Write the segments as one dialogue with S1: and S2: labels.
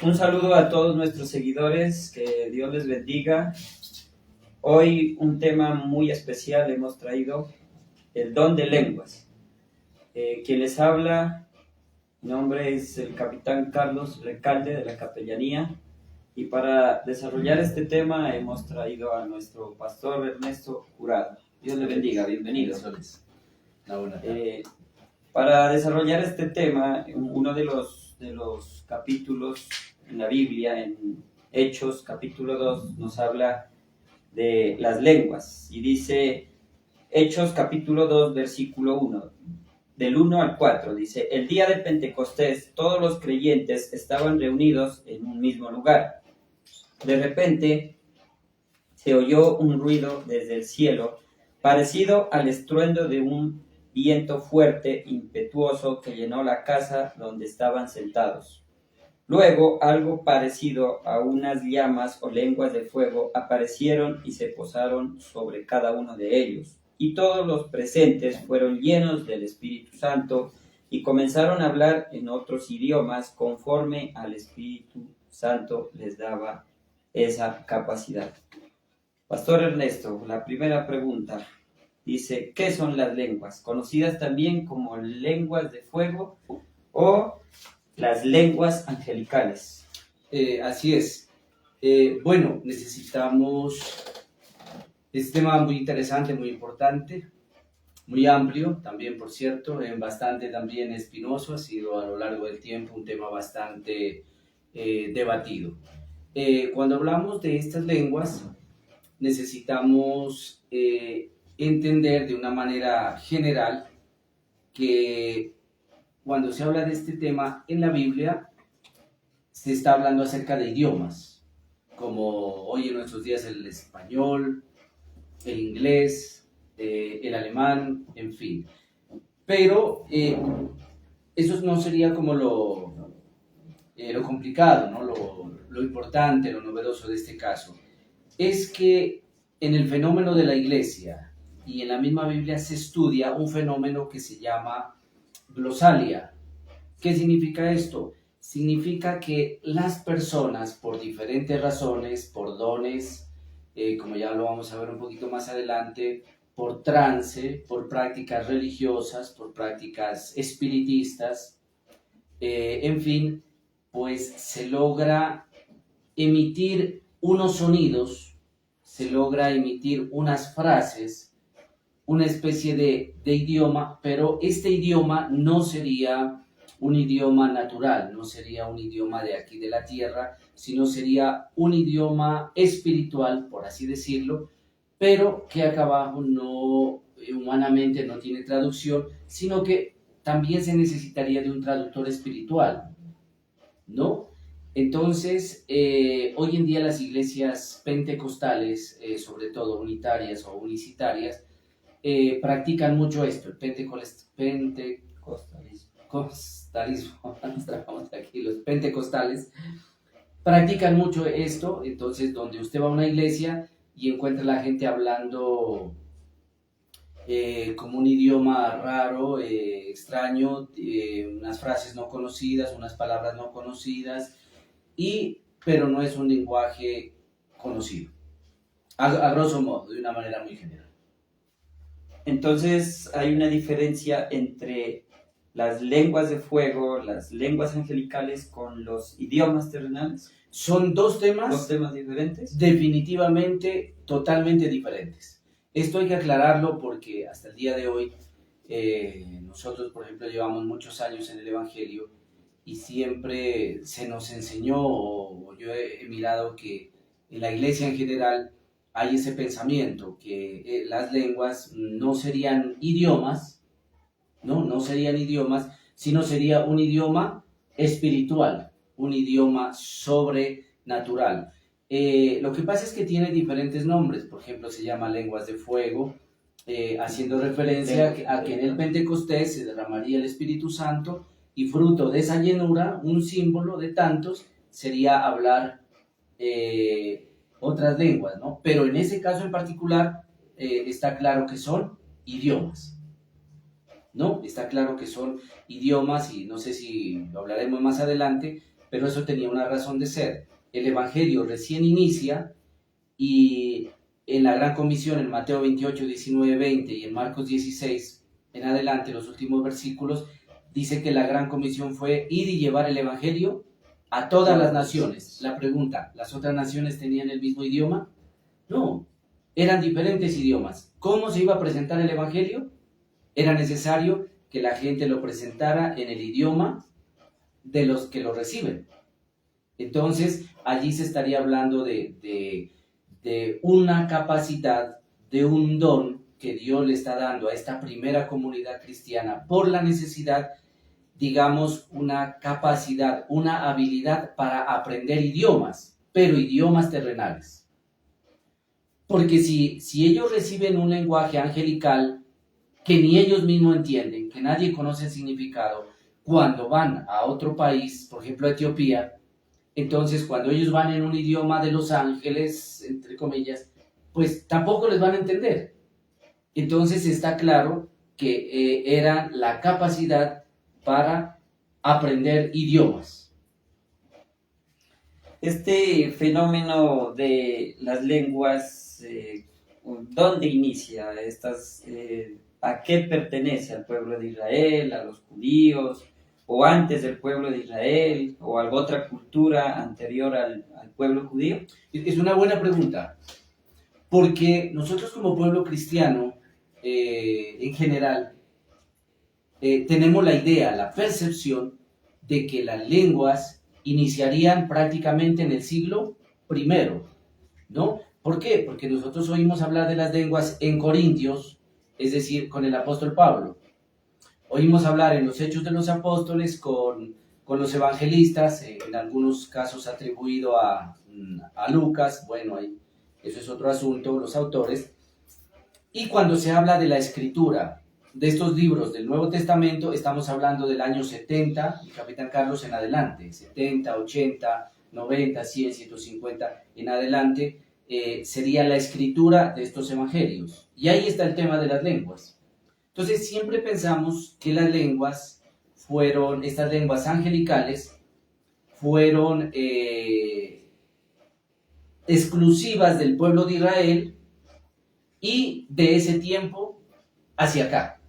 S1: Un saludo a todos nuestros seguidores, que Dios les bendiga. Hoy un tema muy especial hemos traído, el don de lenguas. Quien les habla, mi nombre es el capitán Carlos Recalde de la Capellanía, y para desarrollar este tema hemos traído a nuestro pastor Ernesto Jurado. Dios le bendiga, bienvenido. Para desarrollar este tema, uno de los capítulos en la Biblia, en Hechos capítulo 2, nos habla de las lenguas, y dice Hechos capítulo 2 versículo 1, del 1 al 4, dice: el día de Pentecostés todos los creyentes estaban reunidos en un mismo lugar. De repente se oyó un ruido desde el cielo, parecido al estruendo de un viento fuerte, impetuoso, que llenó la casa donde estaban sentados. Luego, algo parecido a unas llamas o lenguas de fuego aparecieron y se posaron sobre cada uno de ellos. Y todos los presentes fueron llenos del Espíritu Santo y comenzaron a hablar en otros idiomas conforme al Espíritu Santo les daba esa capacidad. Pastor Ernesto, la primera pregunta dice: ¿qué son las lenguas? Conocidas también como lenguas de fuego o las lenguas angelicales.
S2: Así es. Bueno, necesitamos este tema muy interesante, muy importante, muy amplio también, por cierto, bastante también espinoso. Ha sido a lo largo del tiempo un tema bastante debatido. Cuando hablamos de estas lenguas, necesitamos entender de una manera general que cuando se habla de este tema en la Biblia, se está hablando acerca de idiomas, como hoy en nuestros días el español, el inglés, el alemán, en fin. Pero eso no sería como lo complicado, ¿no? Lo importante, lo novedoso de este caso. Es que en el fenómeno de la iglesia y en la misma Biblia se estudia un fenómeno que se llama glosalia. ¿Qué significa esto? Significa que las personas, por diferentes razones, por dones, como ya lo vamos a ver un poquito más adelante, por trance, por prácticas religiosas, por prácticas espiritistas, en fin, pues se logra emitir unos sonidos, se logra emitir unas frases, una especie de idioma, pero este idioma no sería un idioma natural, no sería un idioma de aquí de la tierra, sino sería un idioma espiritual, por así decirlo, pero que acá abajo no, humanamente no tiene traducción, sino que también se necesitaría de un traductor espiritual, ¿no? Entonces, hoy en día las iglesias pentecostales, sobre todo unitarias o unicitarias, practican mucho esto, el pentecostalismo, nos trabajamos aquí, los pentecostales practican mucho esto. Entonces, donde usted va a una iglesia y encuentra a la gente hablando como un idioma raro, extraño, unas frases no conocidas, unas palabras no conocidas, pero no es un lenguaje conocido, a grosso modo, de una manera muy general.
S1: Entonces hay una diferencia entre las lenguas de fuego, las lenguas angelicales, con los idiomas terrenales.
S2: Son dos temas
S1: diferentes.
S2: Definitivamente totalmente diferentes. Esto hay que aclararlo porque hasta el día de hoy nosotros, por ejemplo, llevamos muchos años en el Evangelio y siempre se nos enseñó, o yo he mirado que en la iglesia en general hay ese pensamiento que las lenguas no serían idiomas, no serían idiomas, sino sería un idioma espiritual, un idioma sobrenatural. Lo que pasa es que tiene diferentes nombres. Por ejemplo, se llama lenguas de fuego, haciendo referencia a que en el Pentecostés se derramaría el Espíritu Santo, y fruto de esa llenura, un símbolo de tantos, sería hablar otras lenguas, ¿no? Pero en ese caso en particular está claro que son idiomas, ¿no? Está claro que son idiomas, y no sé si lo hablaremos más adelante, pero eso tenía una razón de ser. El Evangelio recién inicia y en la Gran Comisión, en Mateo 28, 19, 20 y en Marcos 16, en adelante, los últimos versículos, dice que la Gran Comisión fue ir y llevar el Evangelio a todas las naciones. La pregunta, ¿las otras naciones tenían el mismo idioma? No, eran diferentes idiomas. ¿Cómo se iba a presentar el Evangelio? Era necesario que la gente lo presentara en el idioma de los que lo reciben. Entonces, allí se estaría hablando de una capacidad, de un don que Dios le está dando a esta primera comunidad cristiana por la necesidad, digamos, una capacidad, una habilidad para aprender idiomas, pero idiomas terrenales. Porque si ellos reciben un lenguaje angelical que ni ellos mismos entienden, que nadie conoce el significado, cuando van a otro país, por ejemplo a Etiopía, entonces cuando ellos van en un idioma de los ángeles, entre comillas, pues tampoco les van a entender. Entonces está claro que era la capacidad para aprender idiomas.
S1: Este fenómeno de las lenguas, ¿dónde inicia? ¿A qué pertenece? ¿Al pueblo de Israel, a los judíos, o antes del pueblo de Israel, o a otra cultura anterior al pueblo judío?
S2: Es una buena pregunta, porque nosotros como pueblo cristiano, en general, tenemos la idea, la percepción de que las lenguas iniciarían prácticamente en el siglo I, ¿no? ¿Por qué? Porque nosotros oímos hablar de las lenguas en Corintios, es decir, con el apóstol Pablo. Oímos hablar en los Hechos de los Apóstoles con los evangelistas, en algunos casos atribuido a Lucas, bueno, eso es otro asunto, los autores. Y cuando se habla de la escritura de estos libros del Nuevo Testamento, estamos hablando del año 70, el capitán Carlos en adelante, 70, 80, 90, 100, 150 en adelante, sería la escritura de estos evangelios. Y ahí está el tema de las lenguas. Entonces siempre pensamos que las lenguas estas lenguas angelicales, fueron exclusivas del pueblo de Israel y de ese tiempo hacia acá.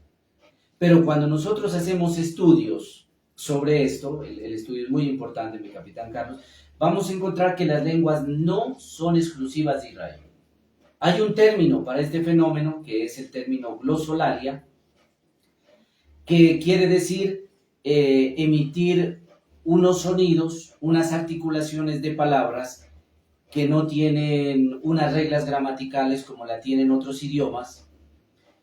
S2: Pero cuando nosotros hacemos estudios sobre esto, el estudio es muy importante, mi capitán Carlos, vamos a encontrar que las lenguas no son exclusivas de Israel. Hay un término para este fenómeno, que es el término glosolalia, que quiere decir emitir unos sonidos, unas articulaciones de palabras que no tienen unas reglas gramaticales como la tienen otros idiomas,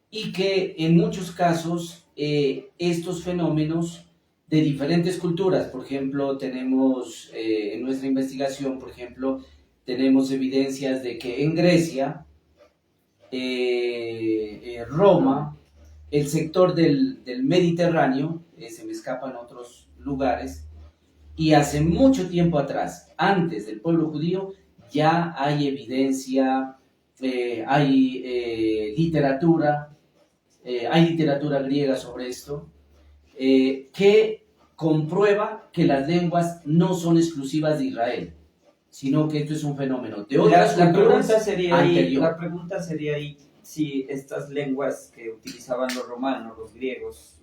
S2: y que en muchos casos estos fenómenos de diferentes culturas, por ejemplo, tenemos en nuestra investigación, por ejemplo, tenemos evidencias de que en Grecia, Roma, el sector del Mediterráneo, se me escapan otros lugares, y hace mucho tiempo atrás, antes del pueblo judío, ya hay evidencia, hay literatura griega sobre esto, que comprueba que las lenguas no son exclusivas de Israel, sino que esto es un fenómeno de otras culturas anterior.
S1: La pregunta sería ahí si estas lenguas que utilizaban los romanos, los griegos,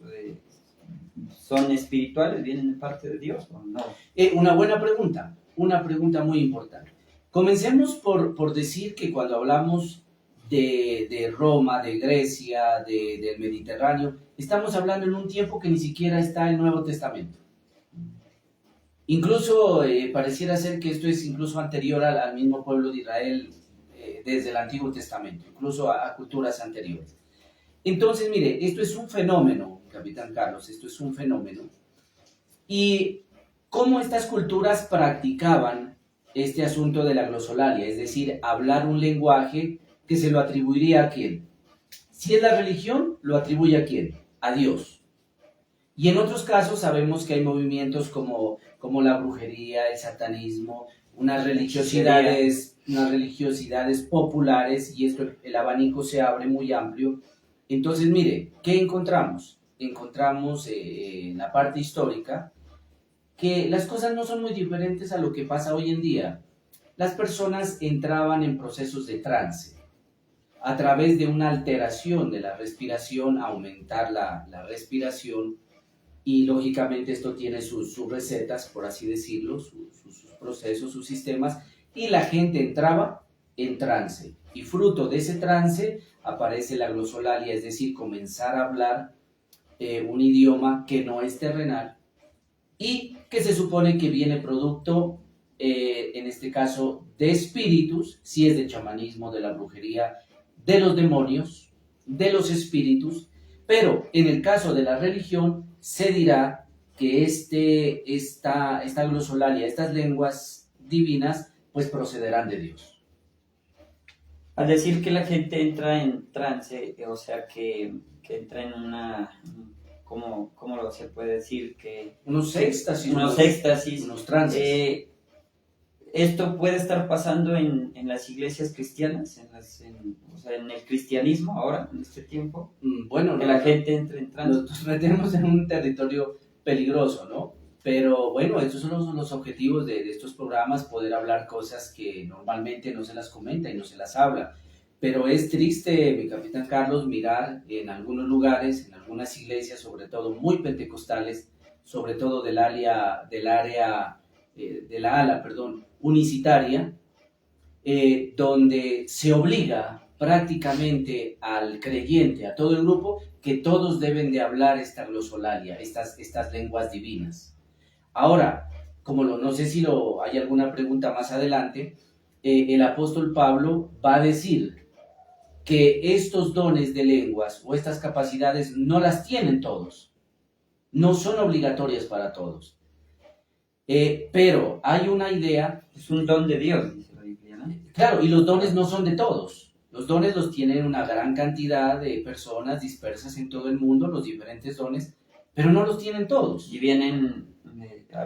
S1: son espirituales, vienen de parte de Dios o no.
S2: Una buena pregunta, una pregunta muy importante. Comencemos por decir que cuando hablamos de Roma, de Grecia, del Mediterráneo, estamos hablando en un tiempo que ni siquiera está el Nuevo Testamento. Incluso pareciera ser que esto es incluso anterior al mismo pueblo de Israel, desde el Antiguo Testamento, incluso a culturas anteriores. Entonces, mire, esto es un fenómeno, capitán Carlos, esto es un fenómeno. Y cómo estas culturas practicaban este asunto de la glosolalia, es decir, hablar un lenguaje que se lo atribuiría a quién. Si es la religión, lo atribuye a quién, a Dios. Y en otros casos sabemos que hay movimientos como la brujería, el satanismo, unas religiosidades populares, y esto, el abanico se abre muy amplio. Entonces, mire, ¿qué encontramos? Encontramos en la parte histórica que las cosas no son muy diferentes a lo que pasa hoy en día. Las personas entraban en procesos de trance a través de una alteración de la respiración, aumentar la respiración, y lógicamente esto tiene sus recetas, por así decirlo, sus procesos, sus sistemas, y la gente entraba en trance, y fruto de ese trance aparece la glosolalia, es decir, comenzar a hablar un idioma que no es terrenal y que se supone que viene producto, en este caso, de espíritus, si es de chamanismo, de la brujería, de los demonios, de los espíritus, pero en el caso de la religión se dirá que esta glosolalia, estas lenguas divinas, pues procederán de Dios.
S1: Al decir que la gente entra en trance, o sea, que entra en una, ¿cómo lo se puede decir?
S2: Unos éxtasis,
S1: unos
S2: trances.
S1: Esto puede estar pasando en las iglesias cristianas, o sea, en el cristianismo ahora, en este tiempo.
S2: Bueno,
S1: que la gente entre en trance.
S2: Nos metemos en un territorio peligroso, ¿no? Pero bueno, estos son los objetivos de estos programas, poder hablar cosas que normalmente no se las comenta y no se las habla. Pero es triste, mi capitán Carlos, mirar en algunos lugares, en algunas iglesias, sobre todo muy pentecostales, sobre todo de la ala unicitaria, donde se obliga prácticamente al creyente, a todo el grupo, que todos deben de hablar esta glosolalia, estas lenguas divinas. Ahora, no sé si hay alguna pregunta más adelante, el apóstol Pablo va a decir que estos dones de lenguas o estas capacidades no las tienen todos, no son obligatorias para todos. Pero hay una idea.
S1: Es un don de Dios, dice la Biblia, ¿no?
S2: Claro, y los dones no son de todos. Los dones los tienen una gran cantidad de personas dispersas en todo el mundo, los diferentes dones, pero no los tienen todos.
S1: Y vienen,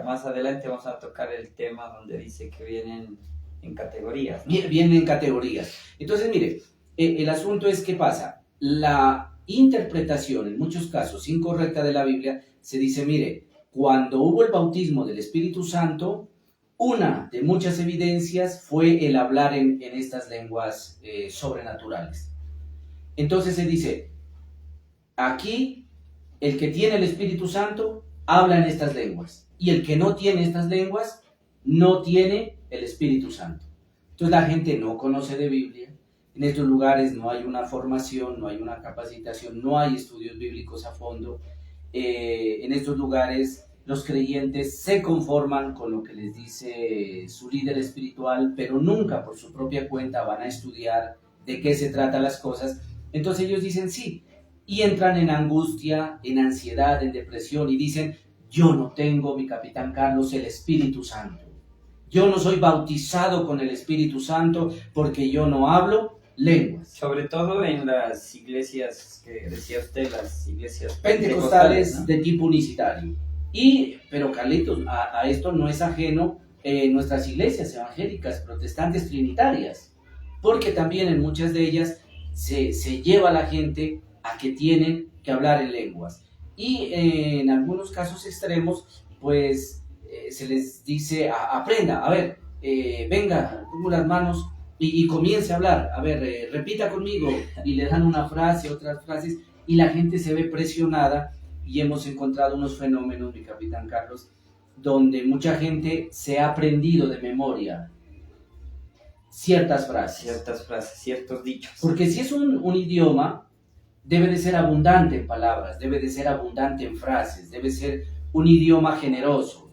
S1: más adelante vamos a tocar el tema donde dice que vienen en categorías, ¿no?
S2: Vienen en categorías. Entonces, mire, el asunto es ¿qué pasa? La interpretación, en muchos casos incorrecta de la Biblia, se dice, mire, cuando hubo el bautismo del Espíritu Santo, una de muchas evidencias fue el hablar en estas lenguas sobrenaturales. Entonces se dice, aquí el que tiene el Espíritu Santo habla en estas lenguas, y el que no tiene estas lenguas no tiene el Espíritu Santo. Entonces la gente no conoce de Biblia, en estos lugares no hay una formación, no hay una capacitación, no hay estudios bíblicos a fondo. En estos lugares los creyentes se conforman con lo que les dice su líder espiritual, pero nunca por su propia cuenta van a estudiar de qué se tratan las cosas. Entonces ellos dicen sí, y entran en angustia, en ansiedad, en depresión, y dicen, yo no tengo, mi capitán Carlos, el Espíritu Santo. Yo no soy bautizado con el Espíritu Santo porque yo no hablo lenguas.
S1: Sobre todo en las iglesias que decía usted, las iglesias
S2: pentecostales, ¿no?
S1: De
S2: tipo unicitario. Pero Carlitos, a esto no es ajeno nuestras iglesias evangélicas, protestantes, trinitarias, porque también en muchas de ellas se lleva a la gente a que tienen que hablar en lenguas. Y en algunos casos extremos, pues se les dice, aprenda, a ver, venga, pongo las manos y comience a hablar, a ver, repita conmigo, y le dan una frase, otras frases, y la gente se ve presionada, y hemos encontrado unos fenómenos, mi capitán Carlos, donde mucha gente se ha aprendido de memoria ciertas frases,
S1: ciertos dichos.
S2: Porque si es un idioma, debe de ser abundante en palabras, debe de ser abundante en frases, debe ser un idioma generoso.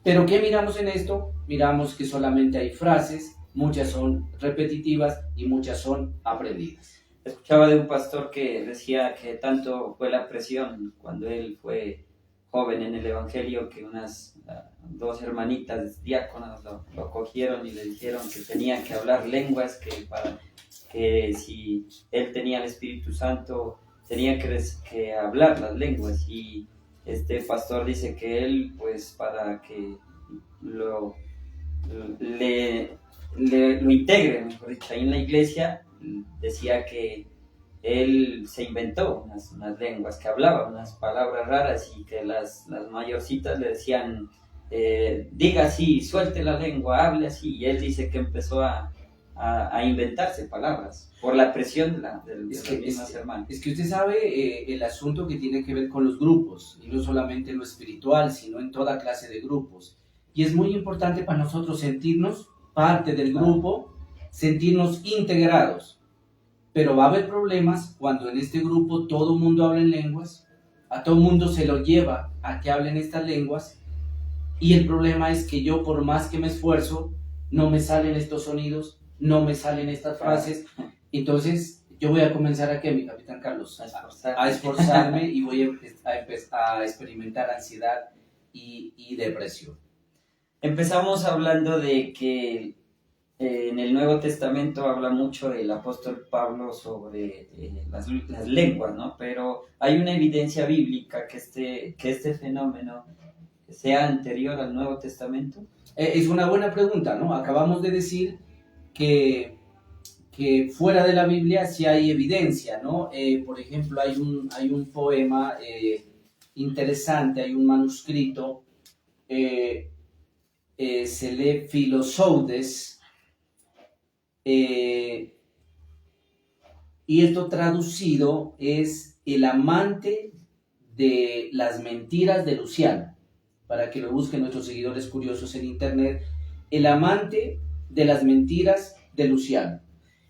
S2: Pero ¿qué miramos en esto? Miramos que solamente hay frases, muchas son repetitivas y muchas son aprendidas.
S1: Escuchaba de un pastor que decía que tanto fue la presión cuando él fue joven en el evangelio que unas dos hermanitas diáconas lo cogieron y le dijeron que tenía que hablar lenguas, que si él tenía el Espíritu Santo tenía que hablar las lenguas, y este pastor dice que él, pues para que lo integre, mejor dicho, ahí en la iglesia, decía que él se inventó unas lenguas que hablaban unas palabras raras y que las mayorcitas le decían, diga así, suelte la lengua, hable así. Y él dice que empezó a inventarse palabras por la presión de los mismos hermanos.
S2: Es que usted sabe el asunto que tiene que ver con los grupos, y no solamente en lo espiritual, sino en toda clase de grupos. Y es muy importante para nosotros sentirnos parte del grupo, sentirnos integrados. Pero va a haber problemas cuando en este grupo todo el mundo habla en lenguas, a todo el mundo se lo lleva a que hablen estas lenguas, y el problema es que yo, por más que me esfuerzo, no me salen estos sonidos, no me salen estas frases. Entonces yo voy a comenzar aquí, mi capitán Carlos, a esforzarme y voy a experimentar ansiedad y depresión.
S1: Empezamos hablando de que en el Nuevo Testamento habla mucho del apóstol Pablo sobre las lenguas, ¿no? Pero hay una evidencia bíblica que este fenómeno sea anterior al Nuevo Testamento.
S2: Es una buena pregunta, ¿no? Acabamos de decir que fuera de la Biblia sí hay evidencia, ¿no? Por ejemplo, hay un poema interesante, hay un manuscrito, se lee Filosoudes, y esto traducido es el amante de las mentiras de Luciano, para que lo busquen nuestros seguidores curiosos en internet, el amante de las mentiras de Luciano.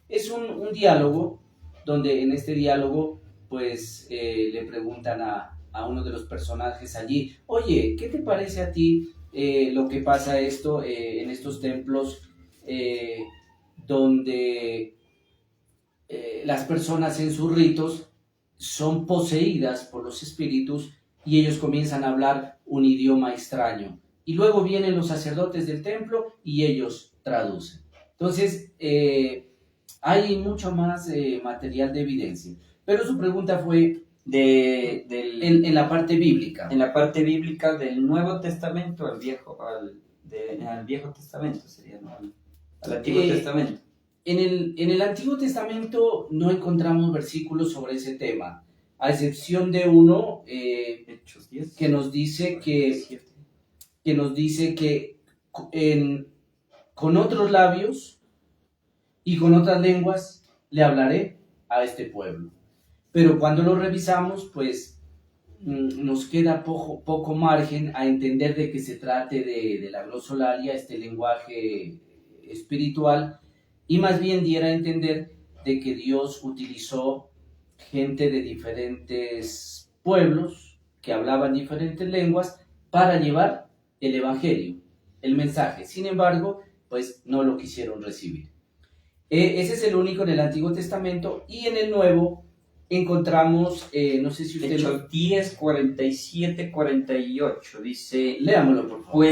S2: Es un diálogo donde en este diálogo pues le preguntan a uno de los personajes allí, oye, ¿qué te parece a ti lo que pasa esto en estos templos donde las personas en sus ritos son poseídas por los espíritus y ellos comienzan a hablar un idioma extraño? Y luego vienen los sacerdotes del templo y ellos traducen. Entonces, hay mucho más material de evidencia. Pero su pregunta fue en la parte bíblica.
S1: En la parte bíblica del Nuevo Testamento al Viejo Testamento sería, ¿no? Al Antiguo Testamento.
S2: En el Antiguo Testamento no encontramos versículos sobre ese tema, a excepción de uno
S1: Hechos 10,
S2: que nos dice que con otros labios y con otras lenguas le hablaré a este pueblo. Pero cuando lo revisamos, pues nos queda poco margen a entender de que se trate de la glosolalia, este lenguaje espiritual, y más bien diera a entender de que Dios utilizó gente de diferentes pueblos que hablaban diferentes lenguas para llevar el evangelio, el mensaje. Sin embargo, pues no lo quisieron recibir. Ese es el único en el Antiguo Testamento, y en el Nuevo encontramos, no sé si usted...
S1: Hechos 10, 47, 48, dice...
S2: Léamelo, por favor.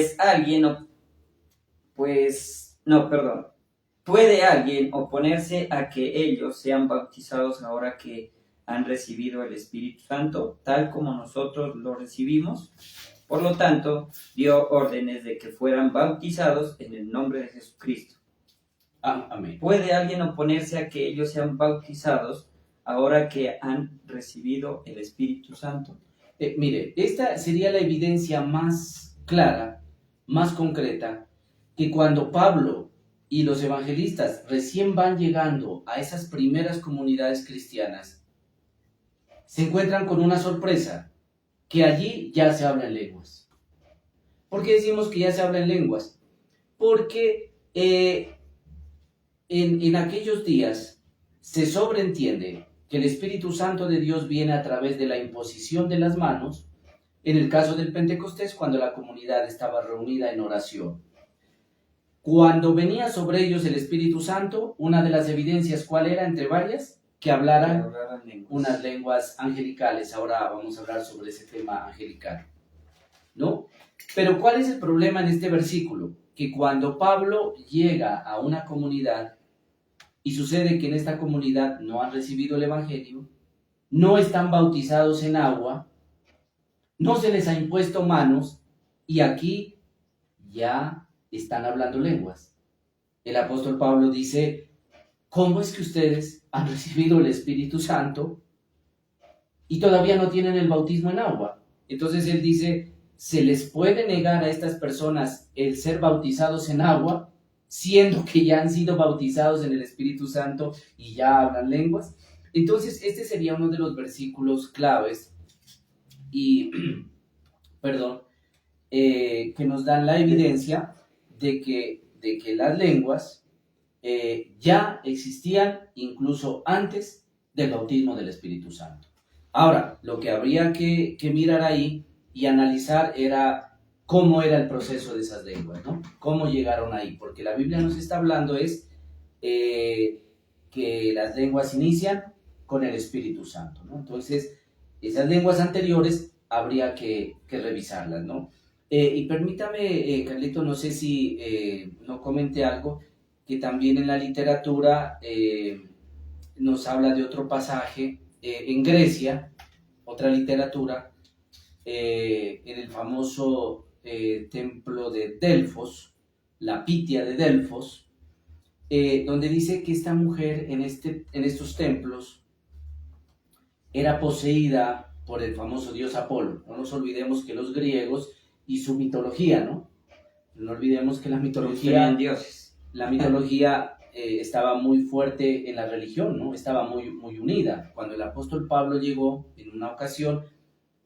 S1: ¿Puede alguien oponerse a que ellos sean bautizados ahora que han recibido el Espíritu Santo, tal como nosotros lo recibimos? Por lo tanto, dio órdenes de que fueran bautizados en el nombre de Jesucristo.
S2: Amén.
S1: ¿Puede alguien oponerse a que ellos sean bautizados ahora que han recibido el Espíritu Santo?
S2: Mire, esta sería la evidencia más clara, más concreta, que cuando Pablo y los evangelistas recién van llegando a esas primeras comunidades cristianas, se encuentran con una sorpresa, que allí ya se habla en lenguas. ¿Por qué decimos que ya se habla en lenguas? Porque en aquellos días se sobreentiende que el Espíritu Santo de Dios viene a través de la imposición de las manos, en el caso del Pentecostés, cuando la comunidad estaba reunida en oración. Cuando venía sobre ellos el Espíritu Santo, una de las evidencias, ¿cuál era? Entre varias, que hablaran unas lenguas angelicales. Ahora vamos a hablar sobre ese tema angelical, ¿no? Pero ¿cuál es el problema en este versículo? Que cuando Pablo llega a una comunidad y sucede que en esta comunidad no han recibido el Evangelio, no están bautizados en agua, no se les ha impuesto manos, y aquí ya están hablando lenguas. El apóstol Pablo dice, ¿cómo es que ustedes han recibido el Espíritu Santo y todavía no tienen el bautismo en agua. Entonces él dice, ¿se les puede negar a estas personas el ser bautizados en agua, siendo que ya han sido bautizados en el Espíritu Santo y ya hablan lenguas? Entonces este sería uno de los versículos claves y, perdón, que nos dan la evidencia de que las lenguas ya existían incluso antes del bautismo del Espíritu Santo. Ahora, lo que habría que mirar ahí y analizar era cómo era el proceso de esas lenguas, ¿no? Cómo llegaron ahí, porque la Biblia nos está hablando que las lenguas inician con el Espíritu Santo, ¿no? Entonces, esas lenguas anteriores habría que revisarlas, ¿no? Y permítame, Carlito, no sé si no comenté algo, que también en la literatura nos habla de otro pasaje en Grecia, otra literatura, en el famoso templo de Delfos, la Pitia de Delfos, donde dice que esta mujer en estos templos era poseída por el famoso dios Apolo. No nos olvidemos que los griegos y su mitología, ¿no? No olvidemos que la mitología estaba muy fuerte en la religión, ¿no? Estaba muy, muy unida. Cuando el apóstol Pablo llegó en una ocasión,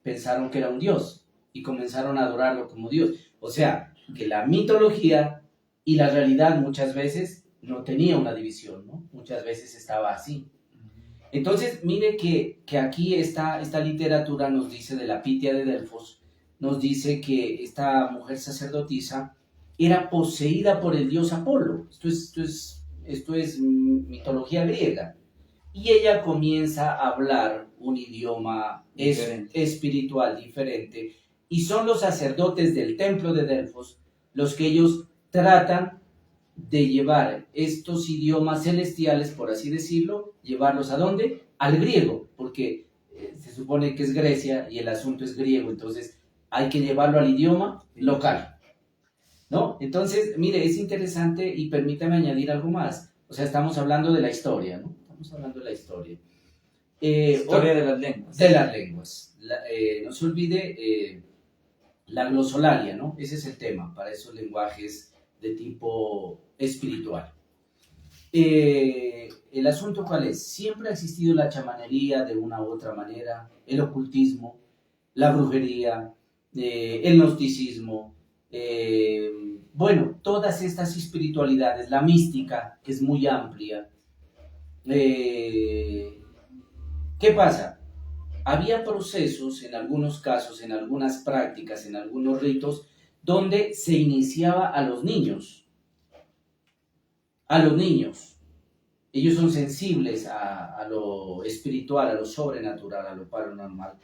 S2: pensaron que era un dios y comenzaron a adorarlo como Dios. O sea, que la mitología y la realidad muchas veces no tenía una división, ¿no? Muchas veces estaba así. Entonces, mire que aquí esta literatura nos dice de la Pitia de Delfos, nos dice que esta mujer sacerdotisa era poseída por el dios Apolo. Esto es mitología griega. Y ella comienza a hablar un idioma espiritual diferente. Y son los sacerdotes del templo de Delfos los que ellos tratan de llevar estos idiomas celestiales, por así decirlo, llevarlos ¿a dónde? Al griego, porque se supone que es Grecia y el asunto es griego, entonces hay que llevarlo al idioma local, ¿no? Entonces, mire, es interesante y permítame añadir algo más. O sea, estamos hablando de la historia, ¿no? Estamos hablando de la historia.
S1: Historia de las lenguas.
S2: De las lenguas. No se olvide la glosolalia, ¿no? Ese es el tema para esos lenguajes de tipo espiritual. El asunto ¿cuál es? Siempre ha existido la chamanería de una u otra manera, el ocultismo, la brujería, el gnosticismo, bueno, todas estas espiritualidades, la mística, que es muy amplia. ¿Qué pasa? Había procesos, en algunos casos, en algunas prácticas, en algunos ritos, donde se iniciaba a los niños. A los niños. Ellos son sensibles a lo espiritual, a lo sobrenatural, a lo paranormal.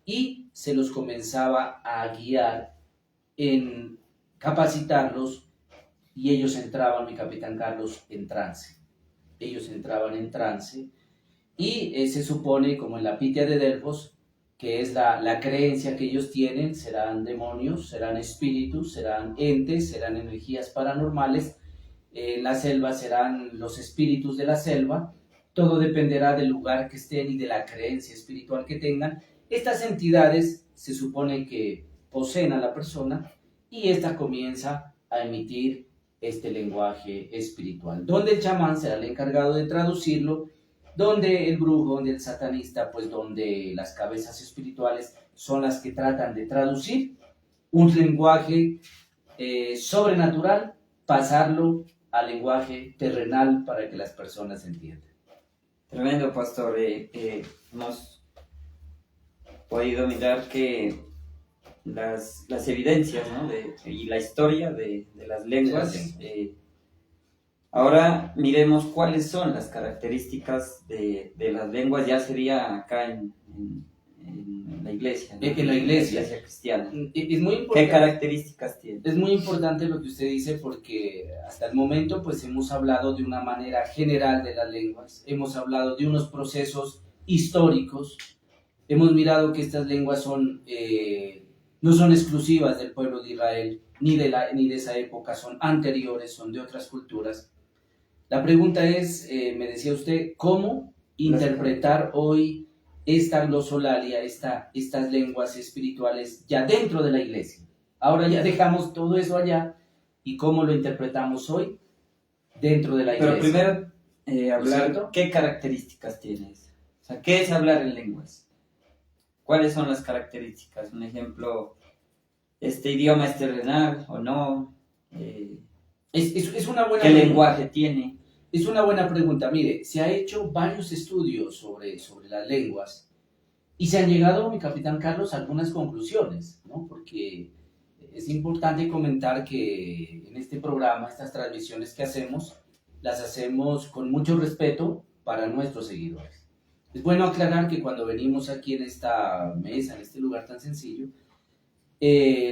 S2: Y se los comenzaba a guiar en capacitarlos y ellos entraban, mi capitán Carlos, en trance. Ellos entraban en trance y se supone, como en la Pitia de Delfos, que es la creencia que ellos tienen, serán demonios, serán espíritus, serán entes, serán energías paranormales, en la selva serán los espíritus de la selva, todo dependerá del lugar que estén y de la creencia espiritual que tengan. Estas entidades se supone que poseen a la persona y ésta comienza a emitir este lenguaje espiritual, donde el chamán será el encargado de traducirlo, donde el brujo, donde el satanista, pues donde las cabezas espirituales son las que tratan de traducir un lenguaje sobrenatural, pasarlo al lenguaje terrenal para que las personas entiendan.
S1: Tremendo, pastor. Hemos podido mirar que las evidencias, ¿no? Y la historia de las lenguas. Ahora miremos cuáles son las características de las lenguas, ya sería acá en la iglesia, ¿no?
S2: En la iglesia
S1: cristiana.
S2: Es muy importante.
S1: ¿Qué características tiene?
S2: Es muy importante lo que usted dice porque hasta el momento pues hemos hablado de una manera general de las lenguas, hemos hablado de unos procesos históricos, hemos mirado que estas lenguas no son exclusivas del pueblo de Israel, ni de esa época, son anteriores, son de otras culturas. La pregunta es, me decía usted, ¿cómo interpretar hoy esta glosolalia, estas lenguas espirituales ya dentro de la iglesia. Ahora ya dejamos todo eso allá y cómo lo interpretamos hoy dentro de la iglesia.
S1: Pero primero hablar,
S2: ¿cierto?
S1: ¿Qué características tienes? O sea, ¿qué es hablar en lenguas? ¿Cuáles son las características? Un ejemplo, ¿este idioma es terrenal o no?
S2: Es una buena
S1: ¿Qué
S2: pregunta.
S1: lenguaje tiene?
S2: Es una buena pregunta. Mire, se ha hecho varios estudios sobre las lenguas y se han llegado, mi capitán Carlos, a algunas conclusiones, ¿no? Porque es importante comentar que en este programa, estas transmisiones que hacemos, las hacemos con mucho respeto para nuestros seguidores. Es bueno aclarar que cuando venimos aquí en esta mesa, en este lugar tan sencillo,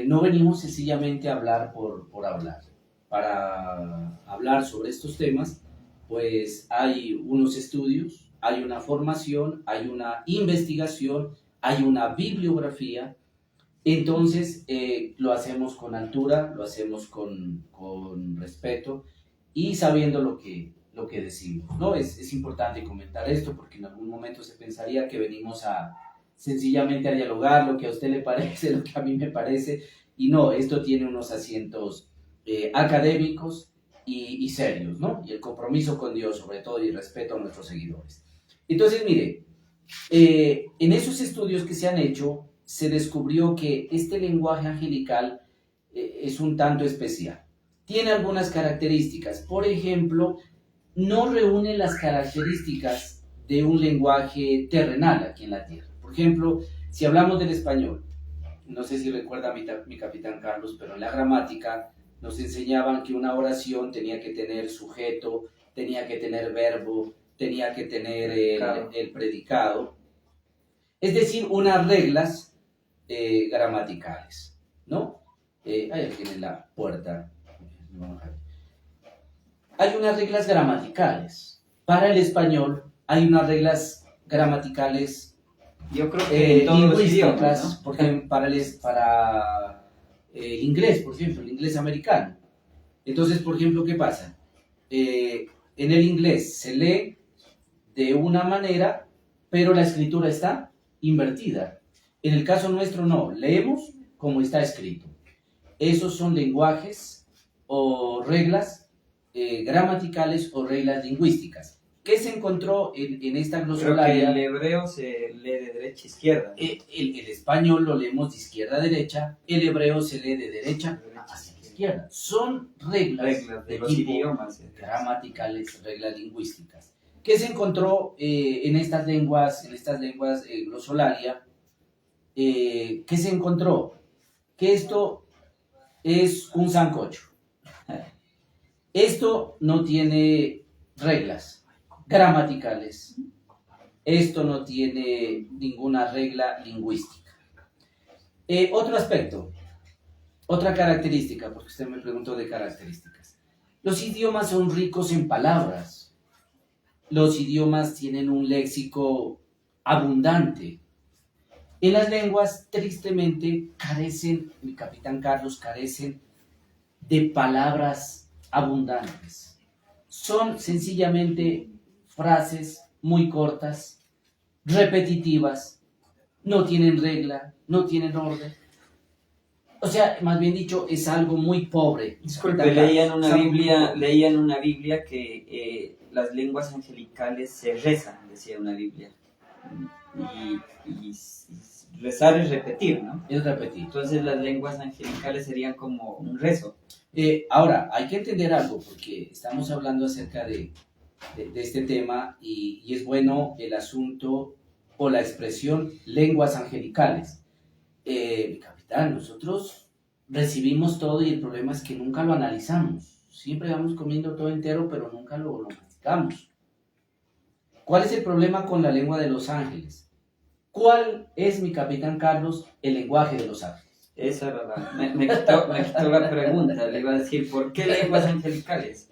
S2: no venimos sencillamente a hablar por hablar. Para hablar sobre estos temas, pues hay unos estudios, hay una formación, hay una investigación, hay una bibliografía. Entonces lo hacemos con altura, lo hacemos con respeto y sabiendo lo que decimos, ¿no? Es importante comentar esto porque en algún momento se pensaría que venimos sencillamente a dialogar lo que a usted le parece, lo que a mí me parece, y no, esto tiene unos asientos académicos y serios, ¿no? Y el compromiso con Dios, sobre todo, y el respeto a nuestros seguidores. Entonces, mire, en esos estudios que se han hecho, se descubrió que este lenguaje angelical es un tanto especial. Tiene algunas características. Por ejemplo, no reúne las características de un lenguaje terrenal aquí en la tierra. Por ejemplo, si hablamos del español, no sé si recuerda mi capitán Carlos, pero en la gramática nos enseñaban que una oración tenía que tener sujeto, tenía que tener verbo, tenía que tener el predicado. Es decir, unas reglas gramaticales, ¿no? Hay alguien en la puerta. Hay unas reglas gramaticales. Para el español hay unas reglas gramaticales.
S1: Yo creo que en todos los idiomas, ¿no?
S2: Porque para el inglés, por ejemplo, el inglés americano. Entonces, por ejemplo, ¿qué pasa? En el inglés se lee de una manera, pero la escritura está invertida. En el caso nuestro no, leemos como está escrito. Esos son lenguajes o reglas gramaticales o reglas lingüísticas. ¿Qué se encontró en esta glosolalia?
S1: Creo que el hebreo se lee de derecha a izquierda.
S2: El español lo leemos de izquierda a derecha, el hebreo se lee de derecha hacia izquierda. Son reglas
S1: de los idiomas
S2: gramaticales, reglas lingüísticas. ¿Qué se encontró en estas lenguas glosolalia? ¿Qué se encontró? Que esto es un sancocho. Esto no tiene reglas gramaticales. Esto no tiene ninguna regla lingüística. Otro aspecto, otra característica, porque usted me preguntó de características. Los idiomas son ricos en palabras. Los idiomas tienen un léxico abundante. En las lenguas, tristemente, mi capitán Carlos, carecen de palabras abundantes. Son sencillamente frases muy cortas, repetitivas, no tienen regla, no tienen orden. O sea, más bien dicho, es algo muy pobre.
S1: Disculpe, leía en una Biblia que las lenguas angelicales se rezan, decía una Biblia. Y rezar es repetir, ¿no?
S2: Es repetir.
S1: Entonces las lenguas angelicales serían como un rezo.
S2: Ahora, hay que entender algo, porque estamos hablando acerca de este tema y es bueno el asunto o la expresión lenguas angelicales. Mi capitán, nosotros recibimos todo y el problema es que nunca lo analizamos. Siempre vamos comiendo todo entero, pero nunca lo masticamos. ¿Cuál es el problema con la lengua de los ángeles? ¿Cuál es, mi capitán Carlos, el lenguaje de los ángeles?
S1: Esa era me quitó la pregunta. Le iba a decir, ¿por qué lenguas angelicales?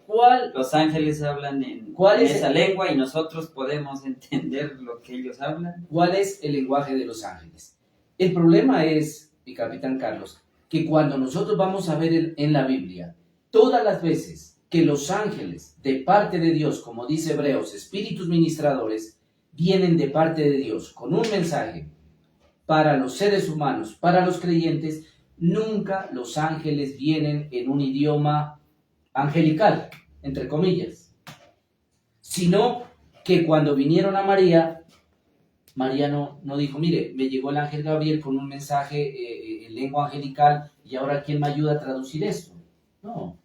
S1: Los ángeles hablan en esa lengua y nosotros podemos entender lo que ellos hablan.
S2: ¿Cuál es el lenguaje de los ángeles? El problema es, mi capitán Carlos, que cuando nosotros vamos a ver en la Biblia, todas las veces que los ángeles, de parte de Dios, como dice Hebreos, espíritus ministradores, vienen de parte de Dios con un mensaje para los seres humanos, para los creyentes, nunca los ángeles vienen en un idioma angelical, entre comillas, sino que cuando vinieron a María, María no dijo, mire, me llegó el ángel Gabriel con un mensaje en lengua angelical y ahora ¿quién me ayuda a traducir esto? No.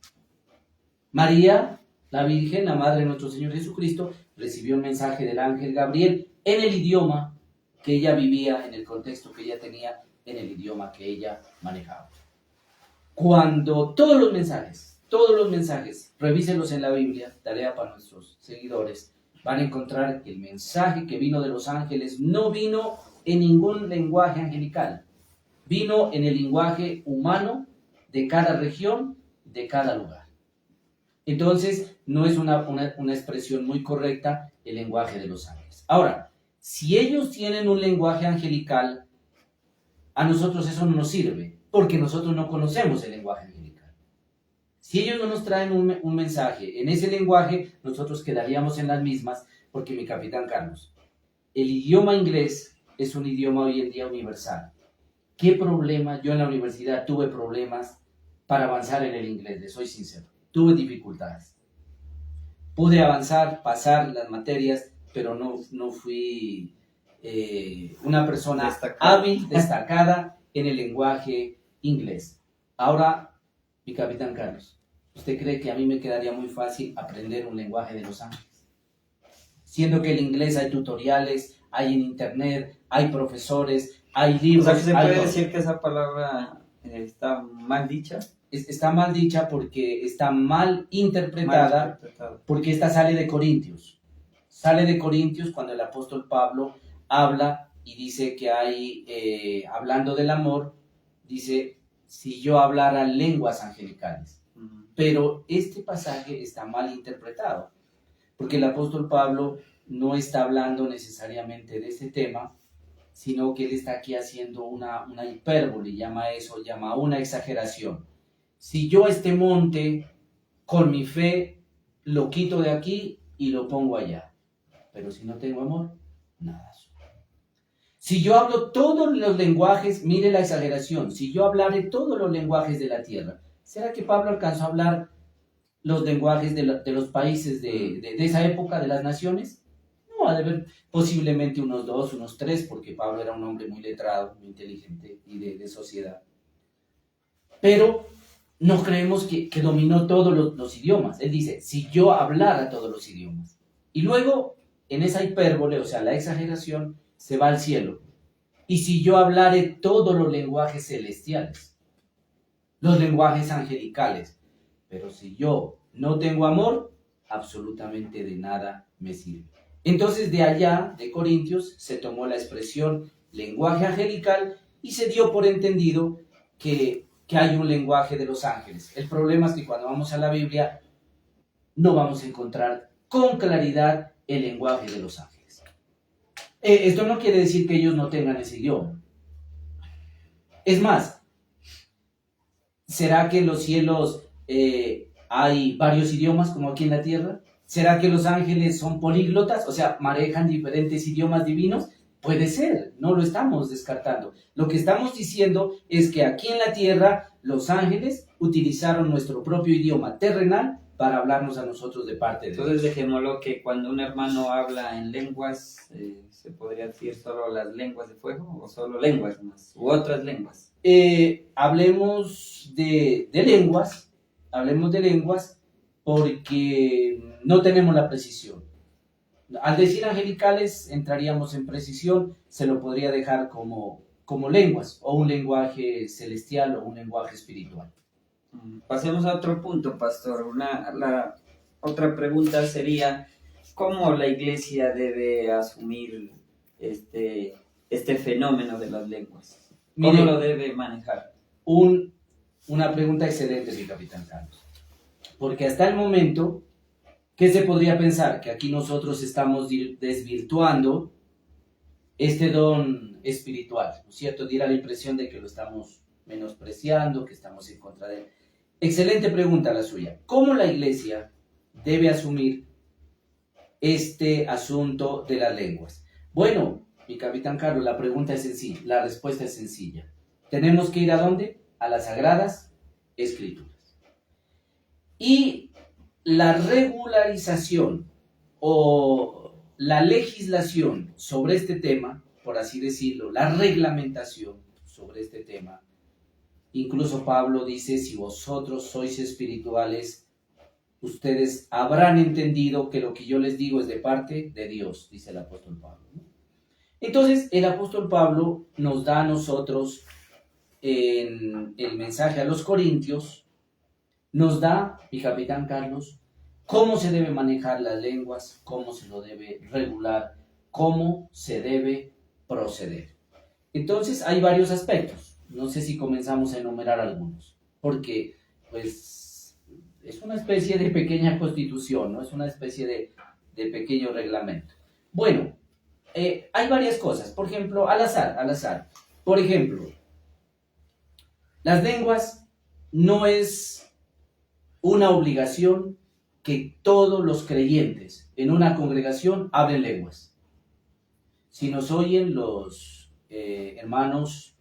S2: María, la Virgen, la Madre de nuestro Señor Jesucristo, recibió un mensaje del ángel Gabriel en el idioma que ella vivía, en el contexto que ella tenía, en el idioma que ella manejaba. Cuando todos los mensajes, revísenlos en la Biblia, tarea para nuestros seguidores, van a encontrar que el mensaje que vino de los ángeles no vino en ningún lenguaje angelical, vino en el lenguaje humano de cada región, de cada lugar. Entonces, no es una expresión muy correcta el lenguaje de los ángeles. Ahora, si ellos tienen un lenguaje angelical, a nosotros eso no nos sirve, porque nosotros no conocemos el lenguaje angelical. Si ellos no nos traen un mensaje en ese lenguaje, nosotros quedaríamos en las mismas, porque mi capitán Carlos, el idioma inglés es un idioma hoy en día universal. ¿Qué problema? Yo en la universidad tuve problemas para avanzar en el inglés, les soy sincero. Tuve dificultades. Pude avanzar, pasar las materias, pero no fui una persona hábil, destacada en el lenguaje inglés. Ahora, mi capitán Carlos, ¿usted cree que a mí me quedaría muy fácil aprender un lenguaje de los ángeles? Siendo que el inglés hay tutoriales, hay en internet, hay profesores, hay libros.
S1: O sea, que se puede decir que esa palabra está mal dicha.
S2: Está mal dicha porque está mal interpretada, porque esta sale de Corintios. Sale de Corintios cuando el apóstol Pablo habla y dice que hay, hablando del amor, dice, si yo hablara lenguas angelicales. Pero este pasaje está mal interpretado, porque el apóstol Pablo no está hablando necesariamente de este tema, sino que él está aquí haciendo una hipérbole, llama una exageración. Si yo este monte, con mi fe, lo quito de aquí y lo pongo allá, pero si no tengo amor, nada soy. Si yo hablo todos los lenguajes, mire la exageración, si yo hablaré todos los lenguajes de la tierra, ¿será que Pablo alcanzó a hablar los lenguajes de los países de esa época, de las naciones? No, ha de haber posiblemente unos 2, unos 3, porque Pablo era un hombre muy letrado, muy inteligente y de sociedad. Pero no creemos que dominó todos los idiomas. Él dice, si yo hablara todos los idiomas. Y luego, en esa hipérbole, o sea, la exageración, se va al cielo. Y si yo hablare todos los lenguajes celestiales, los lenguajes angelicales, pero si yo no tengo amor, absolutamente de nada me sirve. Entonces de allá, de Corintios, se tomó la expresión lenguaje angelical y se dio por entendido que hay un lenguaje de los ángeles. El problema es que cuando vamos a la Biblia no vamos a encontrar con claridad el lenguaje de los ángeles. Esto no quiere decir que ellos no tengan ese idioma. Es más, ¿será que en los cielos hay varios idiomas como aquí en la tierra? ¿Será que los ángeles son políglotas? O sea, manejan diferentes idiomas divinos. Puede ser, no lo estamos descartando. Lo que estamos diciendo es que aquí en la tierra los ángeles utilizaron nuestro propio idioma terrenal para hablarnos a nosotros de parte de Dios.
S1: Entonces dejémoslo que cuando un hermano habla en lenguas, ¿se podría decir solo las lenguas de fuego o solo lenguas más? ¿U otras lenguas?
S2: Hablemos de lenguas porque no tenemos la precisión. Al decir angelicales entraríamos en precisión, se lo podría dejar como lenguas, o un lenguaje celestial o un lenguaje espiritual.
S1: Pasemos a otro punto, pastor. La otra pregunta sería, ¿cómo la iglesia debe asumir este fenómeno de las lenguas? ¿Cómo lo debe manejar?
S2: Una pregunta excelente, mi capitán Carlos. Porque hasta el momento, ¿qué se podría pensar? Que aquí nosotros estamos desvirtuando este don espiritual, ¿no es cierto? Diera la impresión de que lo estamos menospreciando, que estamos en contra de él. Excelente pregunta la suya. ¿Cómo la iglesia debe asumir este asunto de las lenguas? Bueno, mi capitán Carlos, la pregunta es sencilla, la respuesta es sencilla. ¿Tenemos que ir a dónde? A las Sagradas Escrituras. Y la regularización o la legislación sobre este tema, por así decirlo, la reglamentación sobre este tema, incluso Pablo dice, si vosotros sois espirituales, ustedes habrán entendido que lo que yo les digo es de parte de Dios, dice el apóstol Pablo. Entonces, el apóstol Pablo nos da a nosotros en el mensaje a los Corintios, nos da, mi capitán Carlos, cómo se debe manejar las lenguas, cómo se lo debe regular, cómo se debe proceder. Entonces, hay varios aspectos. No sé si comenzamos a enumerar algunos, porque, pues, es una especie de pequeña constitución, ¿no? Es una especie de pequeño reglamento. Bueno, hay varias cosas. Por ejemplo, al azar. Por ejemplo, las lenguas no es una obligación que todos los creyentes en una congregación hablen lenguas. Si nos oyen los hermanos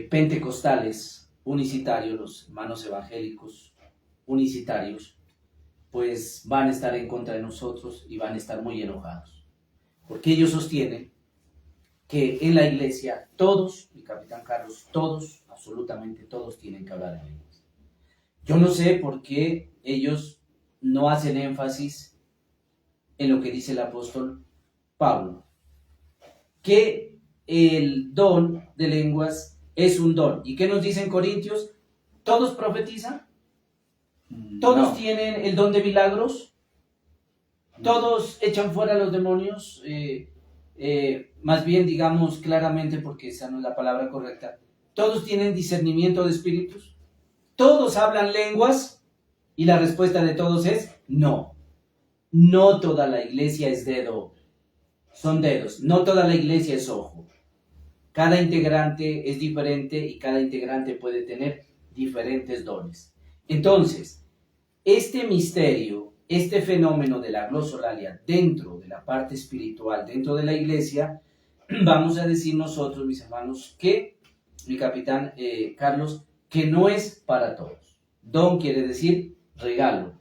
S2: pentecostales unicitarios, los hermanos evangélicos unicitarios, pues van a estar en contra de nosotros y van a estar muy enojados. Porque ellos sostienen que en la iglesia todos, mi capitán Carlos, todos, absolutamente todos tienen que hablar en lenguas. Yo no sé por qué ellos no hacen énfasis en lo que dice el apóstol Pablo, que el don de lenguas es un don. ¿Y qué nos dicen Corintios? ¿Todos profetizan? ¿Todos
S1: No.
S2: tienen el don de milagros? ¿Todos echan fuera a los demonios? Más bien, digamos claramente, porque esa no es la palabra correcta, ¿todos tienen discernimiento de espíritus? ¿Todos hablan lenguas? Y la respuesta de todos es no. No toda la iglesia es dedo, son dedos. No toda la iglesia es ojo. Cada integrante es diferente y cada integrante puede tener diferentes dones. Entonces, este misterio, este fenómeno de la glosolalia dentro de la parte espiritual, dentro de la iglesia, vamos a decir nosotros, mis hermanos, que, mi capitán Carlos, que no es para todos. Don quiere decir regalo,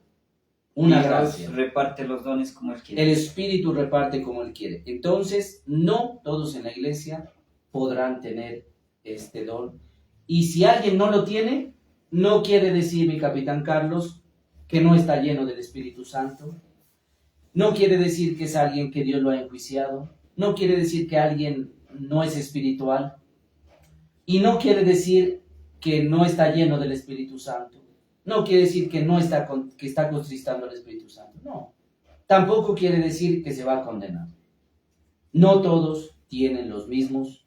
S2: una
S1: Dios
S2: gracia.
S1: reparte los dones como Él quiere.
S2: El Espíritu reparte como Él quiere. Entonces, no todos en la iglesia podrán tener este don. Y si alguien no lo tiene, no quiere decir, mi capitán Carlos, que no está lleno del Espíritu Santo. No quiere decir que es alguien que Dios lo ha enjuiciado. No quiere decir que alguien no es espiritual. Y no quiere decir que no está lleno del Espíritu Santo. No quiere decir que no está que está contristando al Espíritu Santo. No. Tampoco quiere decir que se va a condenar. No todos tienen los mismos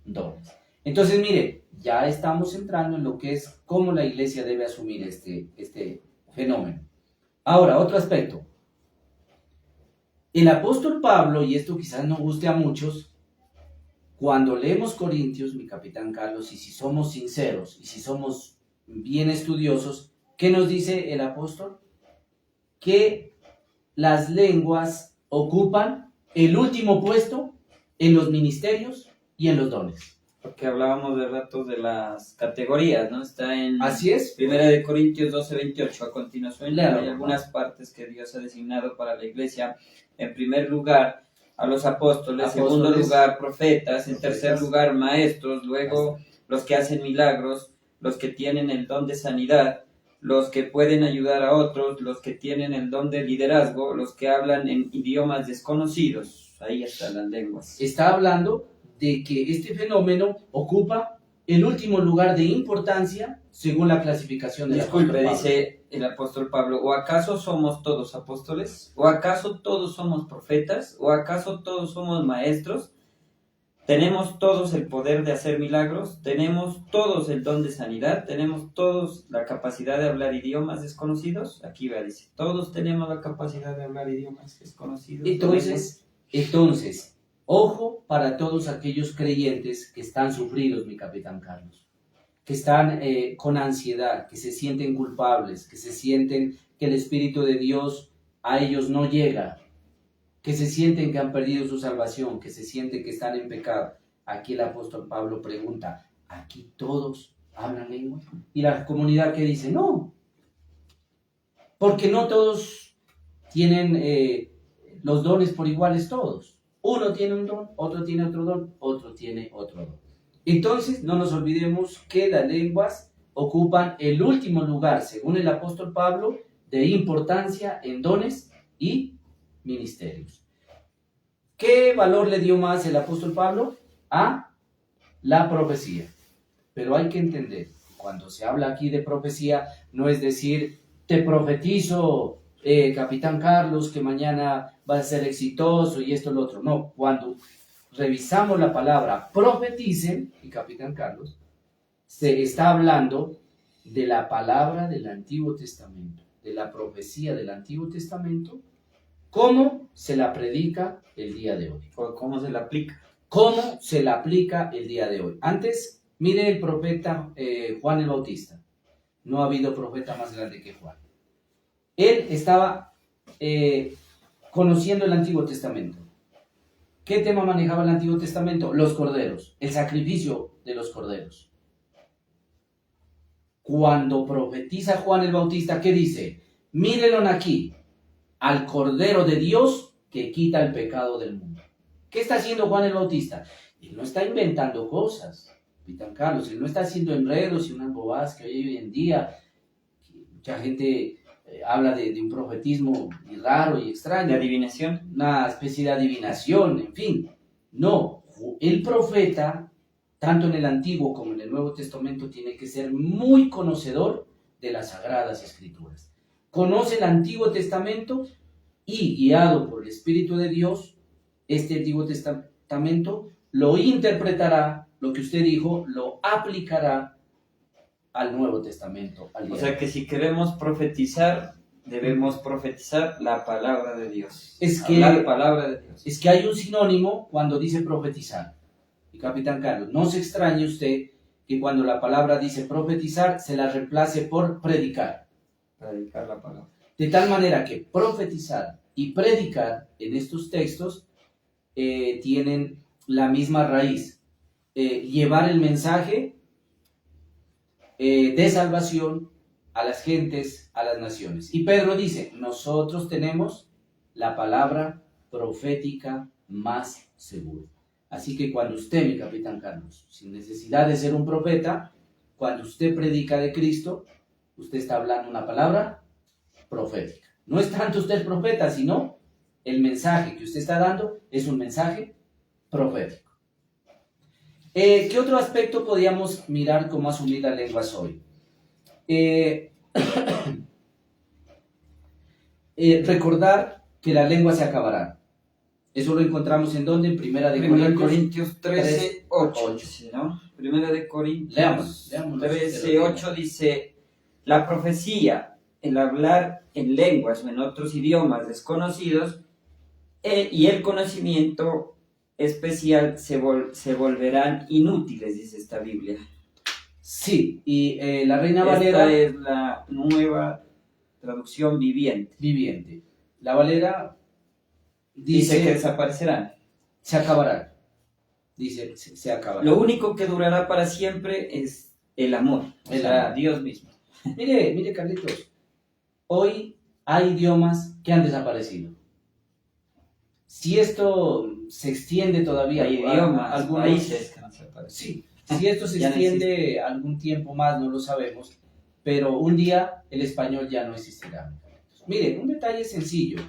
S2: dones. Entonces, mire, ya estamos entrando en lo que es cómo la iglesia debe asumir este fenómeno. Ahora, otro aspecto. El apóstol Pablo, y esto quizás no guste a muchos, cuando leemos Corintios, mi capitán Carlos, y si somos sinceros, y si somos bien estudiosos, ¿qué nos dice el apóstol? Que las lenguas ocupan el último puesto en los ministerios y en los dones.
S1: Porque hablábamos de ratos de las categorías, ¿no? Está en
S2: Así es.
S1: 1 de Corintios 12:28. A continuación,
S2: Léalo.
S1: hay algunas partes que Dios ha designado para la iglesia. En primer lugar, a los apóstoles. En segundo lugar, profetas. En tercer lugar, maestros. Luego, los que hacen milagros, los que tienen el don de sanidad, los que pueden ayudar a otros, los que tienen el don de liderazgo, los que hablan en idiomas desconocidos. Ahí están las lenguas.
S2: Está hablando de que este fenómeno ocupa el último lugar de importancia según la clasificación del apóstol Pablo.
S1: Dice el apóstol Pablo, ¿o acaso somos todos apóstoles? ¿O acaso todos somos profetas? ¿O acaso todos somos maestros? ¿Tenemos todos el poder de hacer milagros? ¿Tenemos todos el don de sanidad? ¿Tenemos todos la capacidad de hablar idiomas desconocidos? Aquí va, dice, todos tenemos la capacidad de hablar idiomas desconocidos.
S2: Entonces, ojo para todos aquellos creyentes que están sufridos, mi capitán Carlos, que están con ansiedad, que se sienten culpables, que se sienten que el Espíritu de Dios a ellos no llega, que se sienten que han perdido su salvación, que se sienten que están en pecado. Aquí el apóstol Pablo pregunta, ¿aquí todos hablan lengua? Y la comunidad que dice, no, porque no todos tienen los dones por iguales todos. Uno tiene un don, otro tiene otro don, otro tiene otro don. Entonces, no nos olvidemos que las lenguas ocupan el último lugar, según el apóstol Pablo, de importancia en dones y ministerios. ¿Qué valor le dio más el apóstol Pablo? A la profecía. Pero hay que entender, cuando se habla aquí de profecía, no es decir, te profetizo, Capitán Carlos, que mañana vas a ser exitoso y esto y lo otro. No, cuando revisamos la palabra profeticen, y Capitán Carlos, se está hablando de la palabra del Antiguo Testamento, de la profecía del Antiguo Testamento, cómo se la predica el día de hoy.
S1: ¿O cómo se le aplica?
S2: ¿Cómo se la aplica el día de hoy? Antes, mire el profeta Juan el Bautista. No ha habido profeta más grande que Juan. Él estaba conociendo el Antiguo Testamento. ¿Qué tema manejaba el Antiguo Testamento? Los corderos, el sacrificio de los corderos. Cuando profetiza Juan el Bautista, ¿qué dice? Mírenlo aquí, al Cordero de Dios que quita el pecado del mundo. ¿Qué está haciendo Juan el Bautista? Él no está inventando cosas, Capitán Carlos, él no está haciendo enredos y unas bobadas que hoy en día mucha gente habla de un profetismo raro y extraño.
S1: ¿De adivinación?
S2: Una especie de adivinación, en fin. No, el profeta, tanto en el Antiguo como en el Nuevo Testamento, tiene que ser muy conocedor de las Sagradas Escrituras. Conoce el Antiguo Testamento y, guiado por el Espíritu de Dios, este Antiguo Testamento lo interpretará, lo que usted dijo, lo aplicará al Nuevo Testamento.
S1: O sea que si queremos profetizar, debemos profetizar la palabra de Dios.
S2: La
S1: palabra de Dios.
S2: Es que hay un sinónimo cuando dice profetizar. Y Capitán Carlos, no se extrañe usted que cuando la palabra dice profetizar, se la reemplace por predicar.
S1: Predicar la palabra.
S2: De tal manera que profetizar y predicar en estos textos tienen la misma raíz. Llevar el mensaje de salvación a las gentes, a las naciones. Y Pedro dice, nosotros tenemos la palabra profética más segura. Así que cuando usted, mi Capitán Carlos, sin necesidad de ser un profeta, cuando usted predica de Cristo, usted está hablando una palabra profética. No es tanto usted el profeta, sino el mensaje que usted está dando es un mensaje profético. ¿Qué otro aspecto podríamos mirar cómo asumir las lenguas hoy? Recordar que las lenguas se acabarán. Eso lo encontramos en donde, en Primera de
S1: Corintios 13, 8. ¿No? Primera de Corintios
S2: leamos
S1: 13, 8 dice, la profecía, el hablar en lenguas o en otros idiomas desconocidos y el conocimiento especial se volverán inútiles, dice esta Biblia.
S2: Sí, y la Reina Valera...
S1: Esta es la nueva traducción viviente.
S2: La Valera dice
S1: que desaparecerán.
S2: Se acabarán. Dice, se acabarán.
S1: Lo único que durará para siempre es el amor. Dios mismo.
S2: Mire, Carlitos. Hoy hay idiomas que han desaparecido. Si esto se extiende todavía,
S1: hay idiomas,
S2: algunos
S1: países que no se aparecen.
S2: Sí, si esto se extiende algún tiempo más, no lo sabemos, pero un día el español ya no existirá. Mire, un detalle sencillo.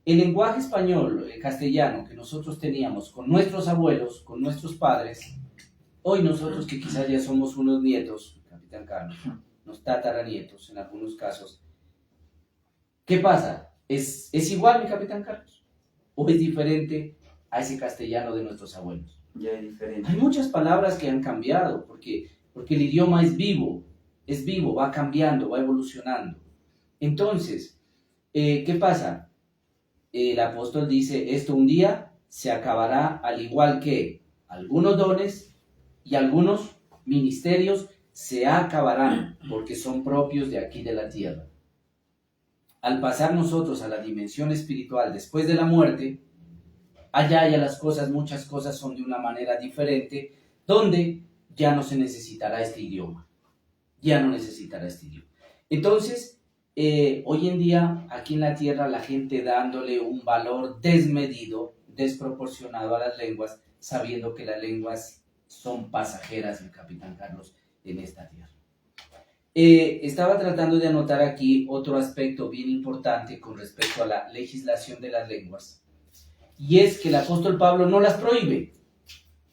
S2: El lenguaje español, el castellano que nosotros teníamos con nuestros abuelos, con nuestros padres, hoy nosotros que quizás ya somos unos nietos, Capitán Carlos, unos tataranietos en algunos casos, ¿qué pasa? ¿Es igual, mi Capitán Carlos? ¿O es diferente a ese castellano de nuestros abuelos?
S1: Ya es diferente.
S2: Hay muchas palabras que han cambiado, porque el idioma es vivo, va cambiando, va evolucionando. Entonces, ¿qué pasa? El apóstol dice, esto un día se acabará, al igual que algunos dones y algunos ministerios se acabarán, porque son propios de aquí de la tierra. al pasar nosotros a la dimensión espiritual después de la muerte, allá ya las cosas, muchas cosas son de una manera diferente, donde ya no se necesitará este idioma. Ya no necesitará este idioma. Entonces, hoy en día, aquí en la tierra, la gente dándole un valor desmedido, desproporcionado a las lenguas, sabiendo que las lenguas son pasajeras, mi capitán Carlos, en esta tierra. Estaba tratando de anotar aquí otro aspecto bien importante con respecto a la legislación de las lenguas, y es que el apóstol Pablo no las prohíbe.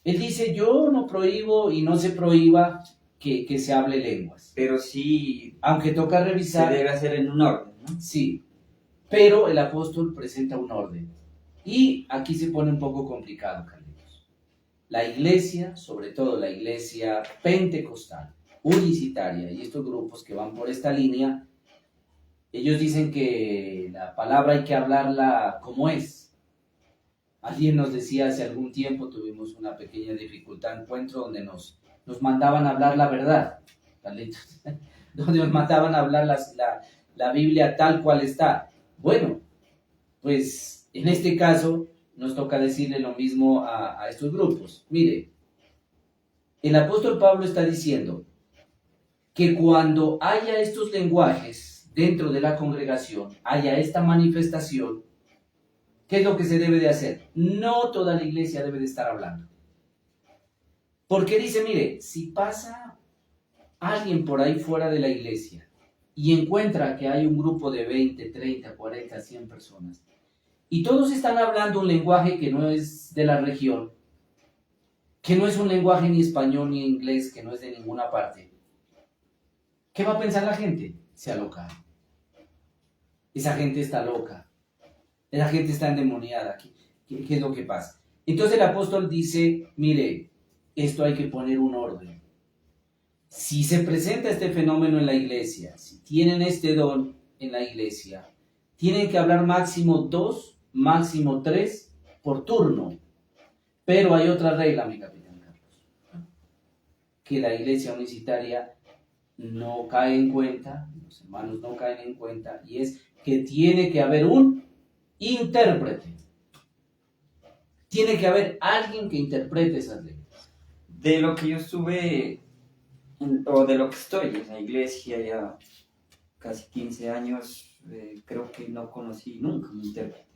S2: Él dice, yo no prohíbo y no se prohíba que se hable lenguas.
S1: Pero sí,
S2: Aunque toca revisar.
S1: se debe hacer en un orden, ¿no?
S2: Sí, pero el apóstol presenta un orden. Y aquí se pone un poco complicado, Carlitos. La iglesia, sobre todo la iglesia pentecostal, unicitaria, y estos grupos que van por esta línea, ellos dicen que la palabra hay que hablarla como es. Alguien nos decía hace algún tiempo, tuvimos una pequeña dificultad, encuentro donde nos mandaban a hablar la verdad, Carlitos, donde nos mandaban a hablar la Biblia tal cual está. Bueno, pues en este caso nos toca decirle lo mismo a estos grupos. Mire, el apóstol Pablo está diciendo que cuando haya estos lenguajes dentro de la congregación, haya esta manifestación, ¿qué es lo que se debe de hacer? No toda la iglesia debe de estar hablando. Porque dice, mire, si pasa alguien por ahí fuera de la iglesia y encuentra que hay un grupo de 20, 30, 40, 100 personas y todos están hablando un lenguaje que no es de la región, que no es un lenguaje ni español ni inglés, que no es de ninguna parte, ¿qué va a pensar la gente? Se aloca. Esa gente está loca. Esa gente está endemoniada. ¿Qué es lo que pasa? Entonces el apóstol dice, mire, esto hay que poner un orden. Si se presenta este fenómeno en la iglesia, si tienen este don en la iglesia, tienen que hablar máximo 2, máximo 3 por turno. Pero hay otra regla, mi capitán Carlos, que la iglesia unicitaria no cae en cuenta, los hermanos no caen en cuenta, y es que tiene que haber un intérprete. Tiene que haber alguien que interprete esas lenguas.
S1: De lo que yo estuve, o de lo que estoy en la iglesia ya casi 15 años, creo que no conocí nunca un intérprete.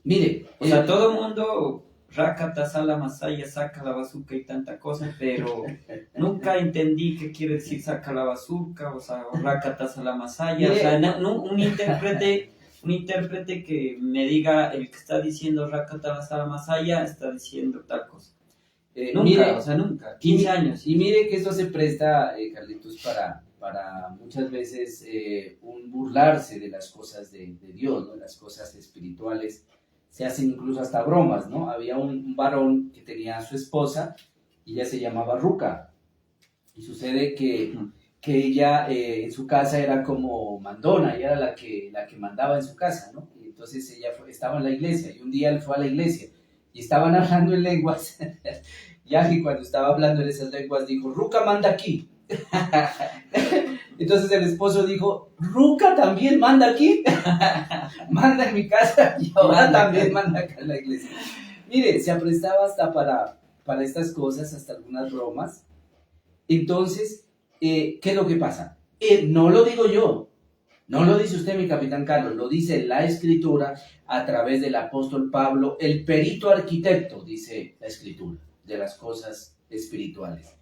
S2: Mire,
S1: O sea, todo el mundo, Rakata, Sala, Masaya, saca la bazuca y tanta cosa, pero nunca entendí qué quiere decir saca la bazuca, o sea, Rakata, Sala, Masaya, o sea, un intérprete que me diga, el que está diciendo Rakata, Sala, Masaya, está diciendo tal cosa. Nunca,
S2: mire,
S1: o sea, nunca, 15 años.
S2: Y mire que esto se presta, Carlitos, para muchas veces un burlarse de las cosas de Dios, ¿no? Las cosas espirituales. Se hacen incluso hasta bromas, ¿no? Había un varón que tenía a su esposa y ella se llamaba Ruca. Y sucede que ella en su casa era como mandona, ella era la que mandaba en su casa, ¿no? Y entonces ella estaba en la iglesia y un día él fue a la iglesia y estaban hablando en lenguas. Y alguien cuando estaba hablando en esas lenguas dijo, Ruca manda aquí. Entonces el esposo dijo, Ruca también manda aquí. Manda en mi casa y ahora también manda acá en la iglesia. Mire, se aprestaba hasta para estas cosas, hasta algunas bromas. Entonces, ¿qué es lo que pasa? No lo digo yo, no lo dice usted, mi capitán Carlos, lo dice la Escritura a través del apóstol Pablo, el perito arquitecto, dice la Escritura, de las cosas espirituales.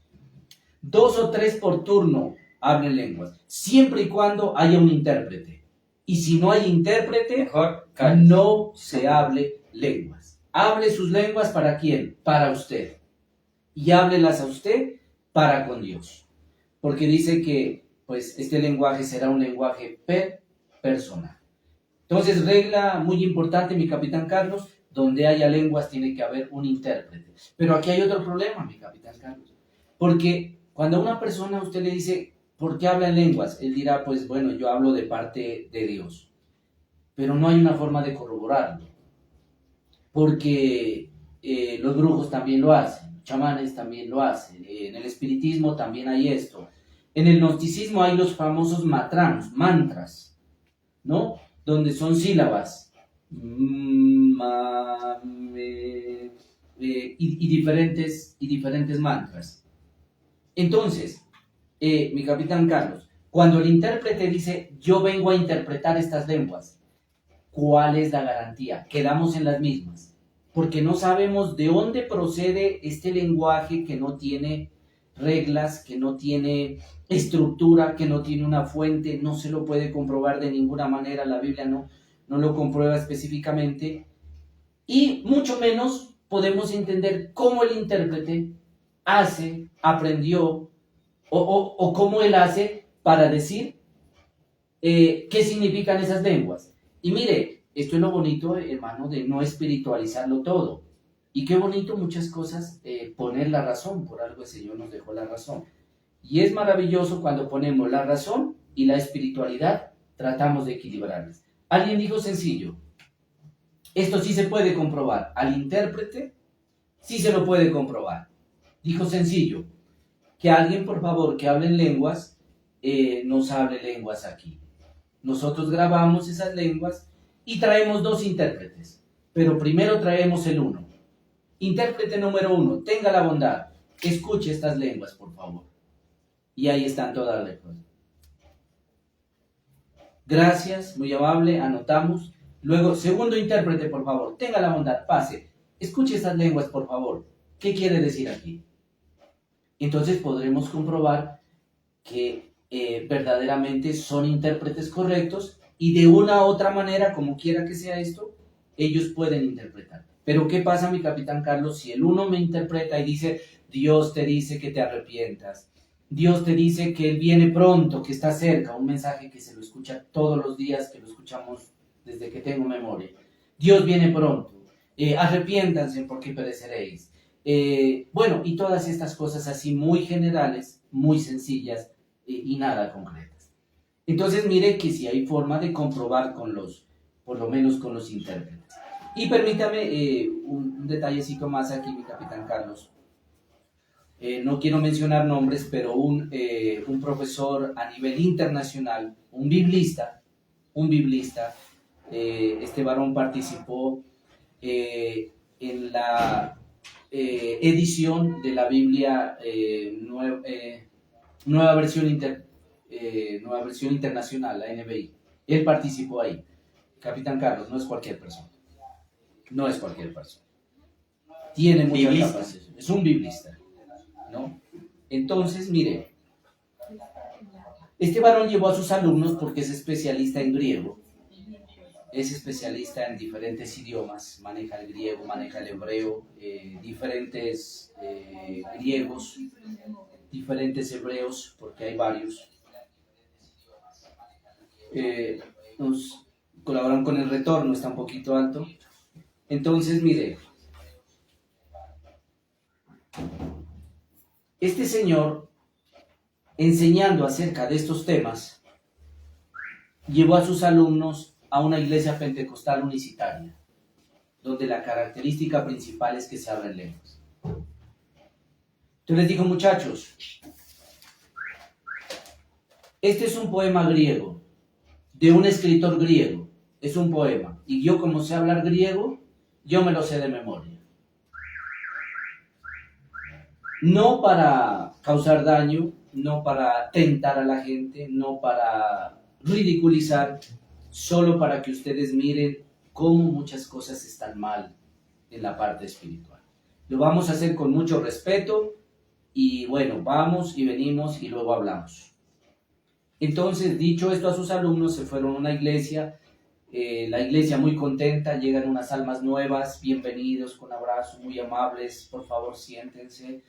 S2: 2 o 3 por turno hablen lenguas, siempre y cuando haya un intérprete. Y si no hay intérprete,
S1: Mejor,
S2: no se hable lenguas. Hable sus lenguas ¿para quién? Para usted. Y háblelas a usted para con Dios. Porque dice que pues, este lenguaje será un lenguaje personal. Entonces, regla muy importante, mi capitán Carlos, donde haya lenguas tiene que haber un intérprete. Pero aquí hay otro problema, mi capitán Carlos. Porque cuando a una persona usted le dice, ¿por qué habla en lenguas? Él dirá, pues bueno, yo hablo de parte de Dios. Pero no hay una forma de corroborarlo. Porque los brujos también lo hacen, los chamanes también lo hacen, en el espiritismo también hay esto. En el gnosticismo hay los famosos mantras. ¿no? Donde son sílabas y diferentes mantras. Entonces, mi capitán Carlos, cuando el intérprete dice, yo vengo a interpretar estas lenguas, ¿cuál es la garantía? Quedamos en las mismas, porque no sabemos de dónde procede este lenguaje que no tiene reglas, que no tiene estructura, que no tiene una fuente, no se lo puede comprobar de ninguna manera, la Biblia no lo comprueba específicamente, y mucho menos podemos entender cómo el intérprete aprendió, o cómo él hace para decir qué significan esas lenguas. Y mire, esto es lo bonito, hermano, de no espiritualizarlo todo. Y qué bonito muchas cosas poner la razón, por algo el Señor nos dejó la razón. Y es maravilloso cuando ponemos la razón y la espiritualidad, tratamos de equilibrarlas. Alguien dijo sencillo, esto sí se puede comprobar, al intérprete sí se lo puede comprobar. Dijo sencillo, que alguien por favor que hable en lenguas, nos hable lenguas aquí. Nosotros grabamos esas lenguas y traemos 2 intérpretes, pero primero traemos el 1. Intérprete número 1, tenga la bondad, escuche estas lenguas, por favor. Y ahí están todas las lenguas. Gracias, muy amable, anotamos. Luego, segundo intérprete, por favor, tenga la bondad, pase, escuche estas lenguas, por favor. ¿Qué quiere decir aquí? Entonces podremos comprobar que verdaderamente son intérpretes correctos y de una u otra manera, como quiera que sea esto, ellos pueden interpretar. Pero ¿qué pasa, mi capitán Carlos, si el uno me interpreta y dice, Dios te dice que te arrepientas, Dios te dice que Él viene pronto, que está cerca, un mensaje que se lo escucha todos los días, que lo escuchamos desde que tengo memoria. Dios viene pronto, arrepiéntanse porque pereceréis. Bueno, y todas estas cosas así muy generales, muy sencillas y nada concretas. Entonces mire que si hay forma de comprobar por lo menos con los intérpretes. Y permítame un detallecito más aquí, mi capitán Carlos. No quiero mencionar nombres, pero un profesor a nivel internacional, un biblista, este varón participó en la edición de la Biblia nueva versión internacional, la NBI. Él participó ahí. Capitán Carlos, no es cualquier persona. No es cualquier persona. Tiene mucha capacidad. Es un biblista, ¿no? Entonces, mire, este varón llevó a sus alumnos porque es especialista en griego. Es especialista en diferentes idiomas, maneja el griego, maneja el hebreo, diferentes griegos, diferentes hebreos, porque hay varios. Nos colaboran con el retorno, está un poquito alto. Entonces, mire, este señor, enseñando acerca de estos temas, llevó a sus alumnos a una iglesia pentecostal unicitaria, donde la característica principal es que se hablan lenguas. Entonces les digo, muchachos, este es un poema griego, de un escritor griego, es un poema, y yo como sé hablar griego, yo me lo sé de memoria. No para causar daño, no para tentar a la gente, no para ridiculizar, solo para que ustedes miren cómo muchas cosas están mal en la parte espiritual. Lo vamos a hacer con mucho respeto y bueno, vamos y venimos y luego hablamos. Entonces, dicho esto a sus alumnos, se fueron a una iglesia, la iglesia muy contenta, llegan unas almas nuevas, bienvenidos, con abrazos muy amables, por favor siéntense.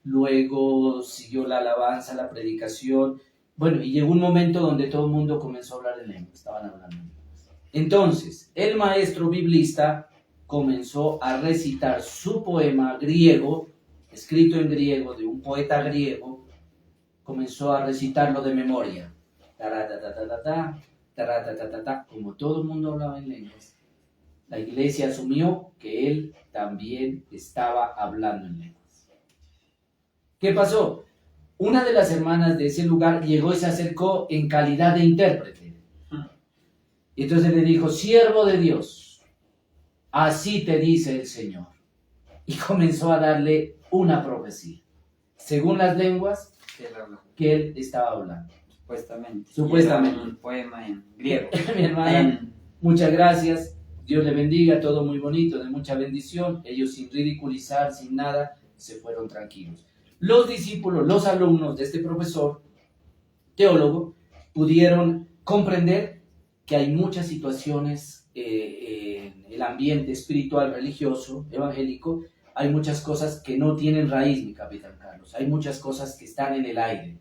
S2: Luego siguió la alabanza, la predicación. Bueno, y llegó un momento donde todo el mundo comenzó a hablar en lengua, estaban hablando en lenguas. Entonces, el maestro biblista comenzó a recitar su poema griego, escrito en griego, de un poeta griego, comenzó a recitarlo de memoria. Como todo el mundo hablaba en lenguas, la iglesia asumió que él también estaba hablando en lenguas. ¿Qué pasó? Una de las hermanas de ese lugar llegó y se acercó en calidad de intérprete. Y entonces le dijo, siervo de Dios, así te dice el Señor. Y comenzó a darle una profecía, según las lenguas que él estaba hablando.
S1: Supuestamente.
S2: Supuestamente.
S1: Un poema en griego.
S2: Mi hermana, muchas gracias. Dios le bendiga, todo muy bonito, de mucha bendición. Ellos sin ridiculizar, sin nada, se fueron tranquilos. Los discípulos, los alumnos de este profesor, teólogo, pudieron comprender que hay muchas situaciones en el ambiente espiritual, religioso, evangélico, hay muchas cosas que no tienen raíz, mi capitán Carlos, hay muchas cosas que están en el aire.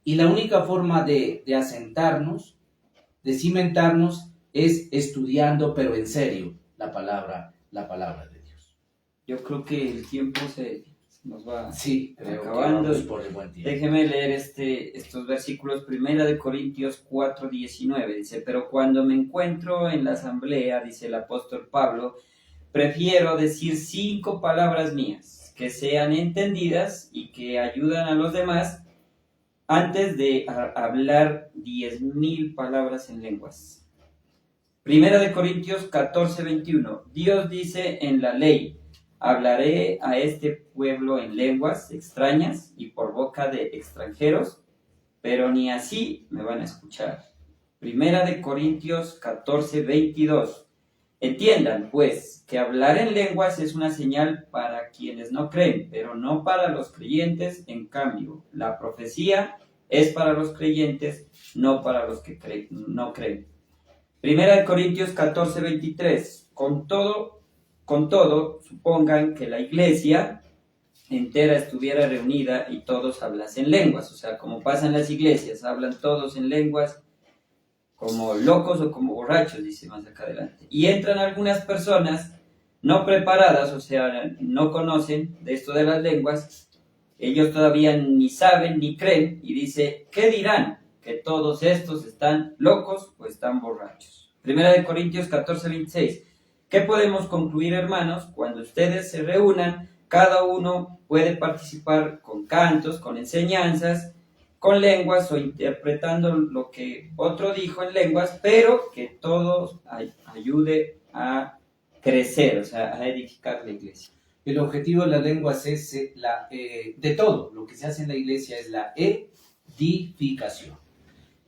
S2: Y la única forma de asentarnos, de cimentarnos, es estudiando, pero en serio, la palabra de Dios.
S1: Yo creo que el tiempo se nos va
S2: acabando por el buen tiempo.
S1: Déjeme leer estos versículos. 1 Corintios 4:19 dice, pero cuando me encuentro en la asamblea, dice el apóstol Pablo, prefiero decir 5 palabras mías, que sean entendidas y que ayudan a los demás, antes de hablar 10,000 palabras en lenguas. 1 Corintios 14:21, Dios dice en la ley, hablaré a este pueblo en lenguas extrañas y por boca de extranjeros, pero ni así me van a escuchar. 1 Corintios 14:22, entiendan pues que hablar en lenguas es una señal para quienes no creen, pero no para los creyentes. En cambio, la profecía es para los creyentes, no para los que no creen. 1 Corintios 14:23, con todo, supongan que la iglesia entera estuviera reunida y todos hablasen lenguas. O sea, como pasa en las iglesias, hablan todos en lenguas como locos o como borrachos, dice más acá adelante. Y entran algunas personas no preparadas, o sea, no conocen de esto de las lenguas, ellos todavía ni saben ni creen, y dice, ¿qué dirán? ¿Que todos estos están locos o están borrachos? 1 Corintios 14:26, ¿qué podemos concluir, hermanos? Cuando ustedes se reúnan, cada uno puede participar con cantos, con enseñanzas, con lenguas o interpretando lo que otro dijo en lenguas, pero que todo ayude a crecer, o sea, a edificar la iglesia.
S2: El objetivo de las lenguas es de todo lo que se hace en la iglesia es la edificación.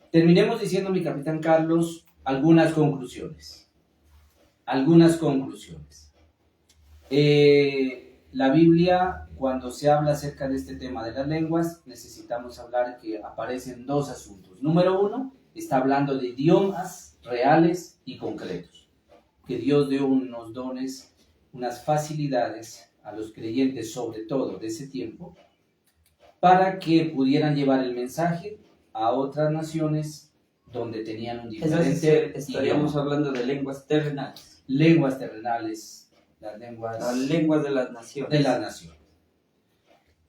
S2: Terminemos diciendo, mi capitán Carlos, algunas conclusiones. La Biblia, cuando se habla acerca de este tema de las lenguas, necesitamos hablar que aparecen 2 asuntos. Número 1, está hablando de idiomas reales y concretos. Que Dios dio unos dones, unas facilidades a los creyentes, sobre todo de ese tiempo, para que pudieran llevar el mensaje a otras naciones donde tenían un diferente
S1: estaríamos idioma. Hablando de lenguas terrenales.
S2: Lenguas terrenales, las
S1: lenguas de las naciones.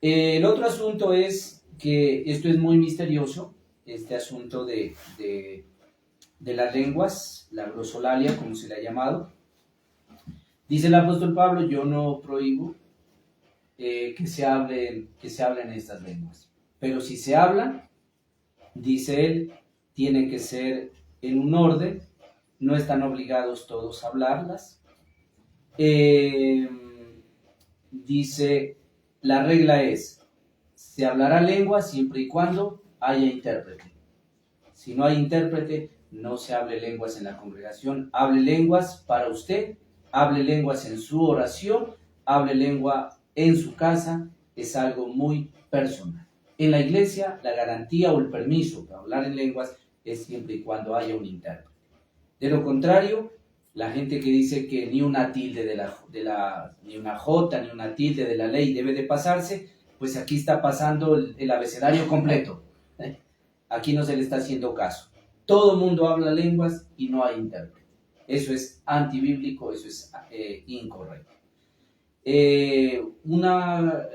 S2: El otro asunto es que esto es muy misterioso, este asunto de las lenguas, la glosolalia, como se le ha llamado. Dice el apóstol Pablo, yo no prohíbo que se hablen estas lenguas, pero si se hablan, dice él, tiene que ser en un orden, no están obligados todos a hablarlas. Dice, la regla es, se hablará lengua siempre y cuando haya intérprete. Si no hay intérprete, no se hable lenguas en la congregación, hable lenguas para usted, hable lenguas en su oración, hable lengua en su casa, es algo muy personal. En la iglesia, la garantía o el permiso para hablar en lenguas es siempre y cuando haya un intérprete. De lo contrario, la gente que dice que ni una tilde ni una jota, ni una tilde de la ley debe de pasarse, pues aquí está pasando el abecedario completo. Aquí no se le está haciendo caso. Todo el mundo habla lenguas y no hay intérprete. Eso es antibíblico, eso es incorrecto. Una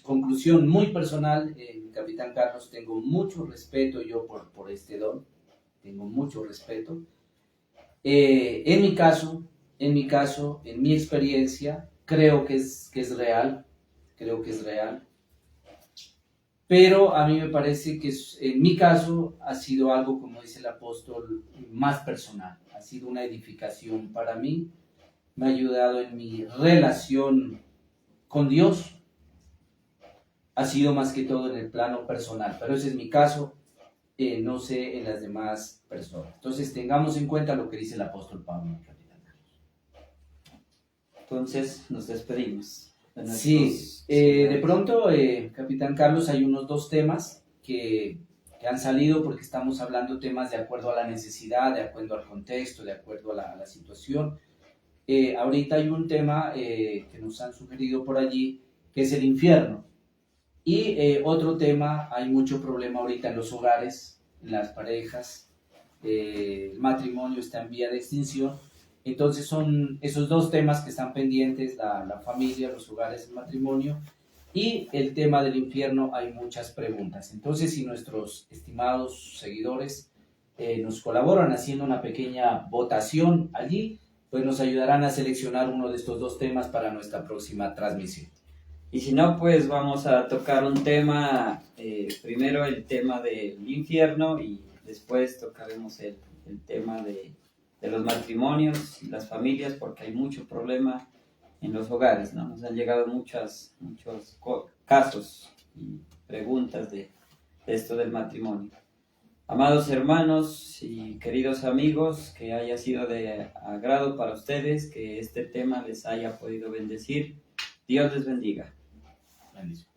S2: conclusión muy personal, capitán Carlos, tengo mucho respeto yo por este don, tengo mucho respeto. En mi caso, en mi experiencia, creo que es real, pero a mí me parece que en mi caso ha sido algo, como dice el apóstol, más personal. Ha sido una edificación para mí, me ha ayudado en mi relación con Dios, ha sido más que todo en el plano personal, pero ese es mi caso, no sé en las demás personas. Entonces tengamos en cuenta lo que dice el apóstol Pablo.
S1: Entonces nos despedimos.
S2: Sí, de pronto, Capitán Carlos, hay unos dos temas que han salido porque estamos hablando temas de acuerdo a la necesidad, de acuerdo al contexto, de acuerdo a la situación. Ahorita hay un tema que nos han sugerido por allí, que es el infierno. Y otro tema, hay mucho problema ahorita en los hogares, en las parejas, el matrimonio está en vía de extinción. Entonces son esos dos temas que están pendientes, la familia, los hogares, el matrimonio, y el tema del infierno. Hay muchas preguntas. Entonces, si nuestros estimados seguidores nos colaboran haciendo una pequeña votación allí, pues nos ayudarán a seleccionar uno de estos dos temas para nuestra próxima transmisión.
S1: Y si no, pues vamos a tocar un tema, primero el tema del infierno y después tocaremos el tema de los matrimonios y las familias, porque hay mucho problema en los hogares, ¿no? Nos han llegado muchos casos y preguntas de esto del matrimonio. Amados hermanos y queridos amigos, que haya sido de agrado para ustedes, que este tema les haya podido bendecir. Dios les bendiga.
S2: Bendición.